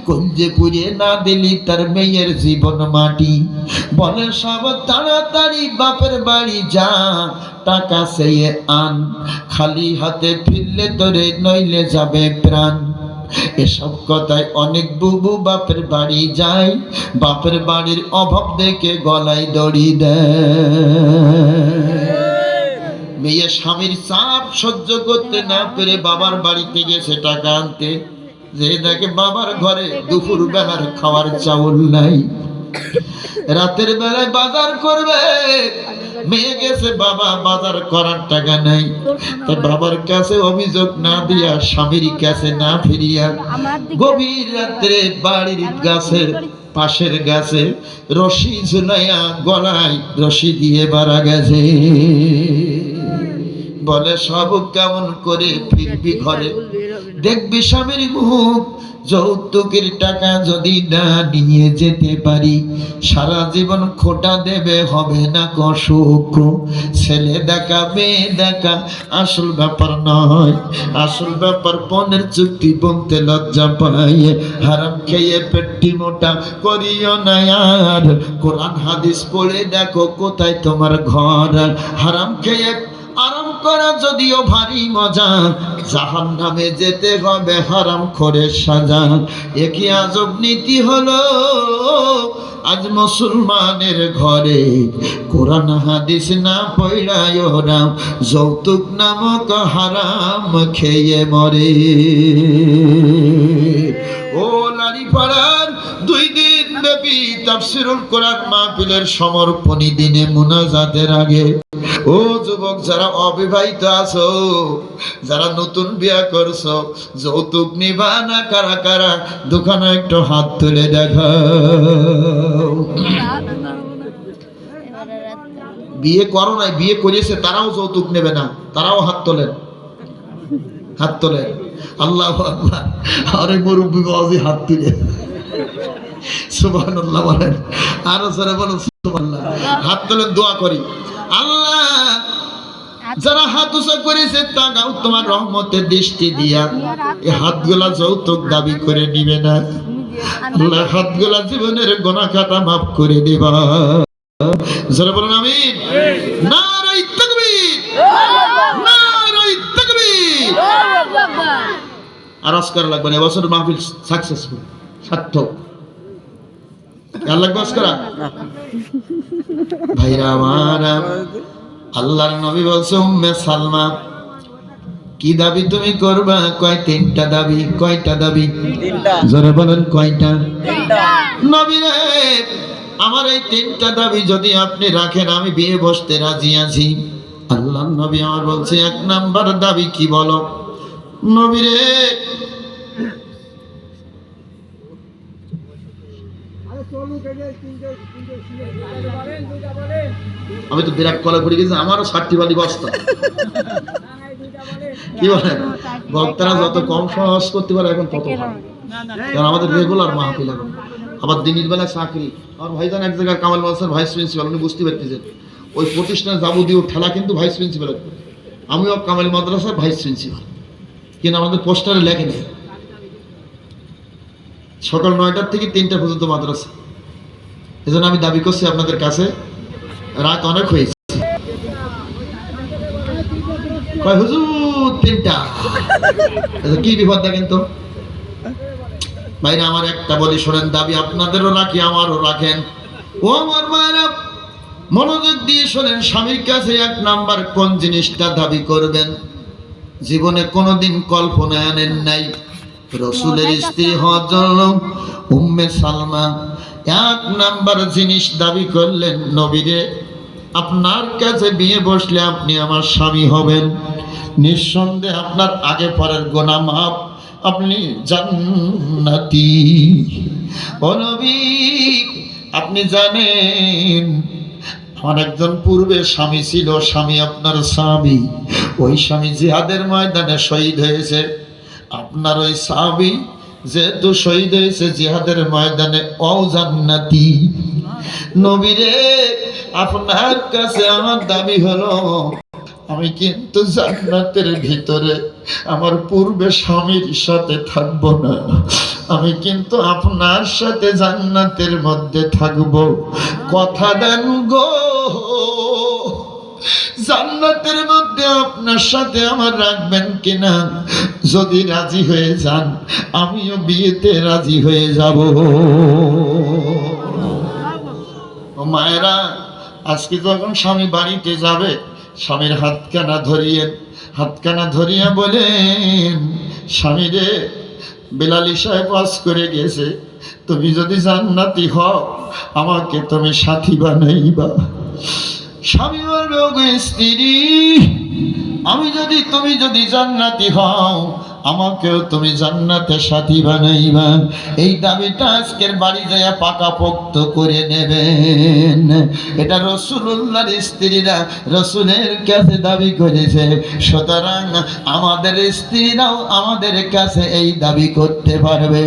কঞ্জে পুড়ে না দিলি তার মেয়ের জীবন মাটি। বলে সব তাড়াতাড়ি বাপের বাড়ি যা, টাকা চেয়ে আন, খালি হাতে ফিরলে তোরে নইলে যাবে প্রাণ। এসব কথায় অনেক বুবু বাপের বাড়ি যায়, বাপের বাড়ির অভাব দেখে গলায় দড়ি দেয়। মেয়ে স্বামীর চাপ সহ্য করতে না পেরে বাবার বাড়িতে গেছে টাকা আনতে, যে দেখে বাবার ঘরে দুপুর বেলার খাওয়ার চাউল নাই। রাতের বেলায় বাজার করবে, মেয়ে গেছে বাবা বাজার করার টাকা নাই। তাই বাবার কাছে অভিযোগ না দিয়া, স্বামীর কাছে না ফিরিয়া, গভীর রাত্রে বাড়ির গাছের পাশের গাছে রশি ঝুলাইয়া গলায় রশি দিয়ে মারা গেছে। বলে সব কেমন করে ফিরবি ঘরে, দেখবি স্বামীর মুখ। যৌতুকের টাকা যদি না নিয়ে যেতে পারি, সারা জীবন খোটা দেবে, হবে না কসুখ। ছেলে দেখা মেয়ে দেখা আসল ব্যাপার নয়, আসল ব্যাপার পণের চুক্তি বলতে লজ্জা পাই। হারাম খেয়ে পেটটি মোটা করিও না আর, কোরআন হাদিস পড়ে দেখো কোথায় তোমার ঘর। হারাম খেয়ে আরাম করা যদিও ভারী মজা, জাহান্নামে যেতে হবে হারাম করে সাজা। একই আজব নীতি হলো আজ মুসলমানের ঘরে, কোরআন হাদিস না পড়ায় ওরা যৌতুক নামক হারাম খেয়ে মরে। ও লাড়িপাড়ার 2 দিন ব্যাপী তাফসীরুল কোরআন মাহফিলের সমর্পণী দিনে মুনাজাতের আগে, ও যুবক যারা অবিবাহিত আছো, যারা নতুন বিয়ে করছো, যৌতুক নিবা না কারা কারা, দোকানে একটু হাত তুলে দেখাও। বিয়ে করো নাই, বিয়ে করেছে তারাও যৌতুক নেবে না, তারাও হাত তোলেন, হাত তোলেন। আল্লাহু আকবার। আরে মুরব্বি বাবাজি হাত তুলে সুবহানাল্লাহ বলেন, আরো জোরে বলুন সুবহানাল্লাহ। হাত তোলেন, দোয়া করি। আল্লাহ যারা হাত উঁচা করেছে তাকাও তোমার রহমতের দৃষ্টি দিয়া, এই হাতগুলা যৌতুক দাবি করে নিবে না। আল্লাহ হাতগুলা জীবনের গুনাহ খাতা মাফ করে দিবা। জোরে বলুন আমিন। নারে তাকবীর, নারে তাকবীর। আর অস্কার লাগবে না, এবছর মাহফিল সাকসেসফুল, সার্থক। আর লাগবে অস্কার? ভাইরা আমার, আল্লাহর নবী বলছে উম্মে সালমা কি দাবি তুমি করবা? কয় 3টা দাবি। কয়টা দাবি? 3টা। জোরে বলেন কয়টা? 3টা। নবী রে, আমার এই 3টা দাবি যদি আপনি রাখেন আমি বিয়ে বসতে রাজি আছি। আল্লাহর নবী আমার বলছে 1 নাম্বার দাবি কি বলো? নবী রে, আমি তো বিরাট কলে পড়ে গেছি, আমারও 60টি বালি বস্তা। কি বলেন? বক্তারা যত কম সহজ করতে পারে এখন তত ভালো, কারণ আমাদের রেগুলার মাহফিল এখন। আবার দিনের বেলা চাকরি। আমার ভাইজান এক জায়গায় কামাল মাদ্রাসার ভাইস প্রিন্সিপাল, উনি বুঝতে পারতেছেন ওই প্রতিষ্ঠানের যাবতীয় ঠেলা কিন্তু ভাইস প্রিন্সিপালের। আমিও কামাল মাদ্রাসার ভাইস প্রিন্সিপাল, কিন্তু আমাদের পোস্টারে লেখে নেই সকাল 9টার থেকে 3টা পর্যন্ত মাদ্রাসা। এজন্য আমি দাবি করছি আপনাদের কাছে, রাত অনেক হয়েছে। কয় হুজুর 3টা, কি বিপদ দেখেন তো ভাইরা আমার। একটা বলি শোনেন, দাবি আপনাদেরও রাখি আমারও রাখেন। ও আমার মায়েরা মনোযোগ দিয়ে শোনেন, স্বামীর কাছে 1 নাম্বার কোন জিনিসটা দাবি করবেন জীবনে কোনোদিন কল্পনায় আনেন নাই। রসুলের স্ত্রী হওয়ার জন্য উম্মে সালমা 1 নাম্বার জিনিস দাবি করলেন, নবীরে আপনার কাছে বিয়ে বসলে আপনি আমার স্বামী হবেন, নিঃসন্দেহে আপনার আগে পরের গুনাহ মাফ, আপনি জান্নাতি। ও নবী, আপনি জানেন আমার একজন পূর্বে স্বামী ছিল, স্বামী আপনার সাহাবী, ওই স্বামী জিহাদের ময়দানে শহীদ হয়েছে। আপনার ওই সাহাবী যেহেতু শহীদ হয়েছে জিহাদের ময়দানে, ও জান্নাতি। নবীরে আপনার কাছে আমার দাবি হলো, আমি কিন্তু জান্নাতের ভিতরে আমার পূর্বে স্বামীর সাথে থাকব না, আমি কিন্তু আপনার সাথে জান্নাতের মধ্যে থাকব। কথা দেন গো, জান্নাতের মধ্যে আপনার সাথে আমার রাখবেন কিনা? যদি রাজি হয়ে যান আমিও বিয়েতে রাজি হয়ে যাব। ও মায়েরা, আজকে যখন স্বামী বাড়িতে যাবে স্বামীর হাতখানা ধরিয়া বলেন, স্বামী রে বেলালি সাহেব ওয়াজ করে গেছে, তুমি যদি জান্নাতি হও আমাকে তুমি সাথী বানাইবা। স্বামী বলবে, ওগো স্ত্রী, তুমি যদি জান্নাতি হও আমাকেও তুমি জান্নাতে সাথী বানাইবা। এই দাবিটা আজকের বাড়ি যায় পাকাপোক্ত করে নেবেন। এটা রাসূলুল্লাহর স্ত্রীরা রাসূলের কাছে দাবি করেছে, সুতরাং আমাদের স্ত্রীরাও আমাদের কাছে এই দাবি করতে পারবে।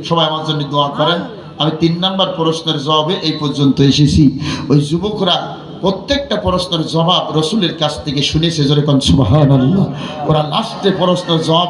সবাই আমার জন্য দোয়া করেন। আমি 3 নাম্বার প্রশ্নের জবাবে এই পর্যন্ত এসেছি। ওই যুবকরা প্রত্যেকটা প্রশ্নের জবাব রাসূলের কাছ থেকে শুনেছে, যেরকম সুবহানাল্লাহ। ওরা লাস্টে প্রশ্নের জবাব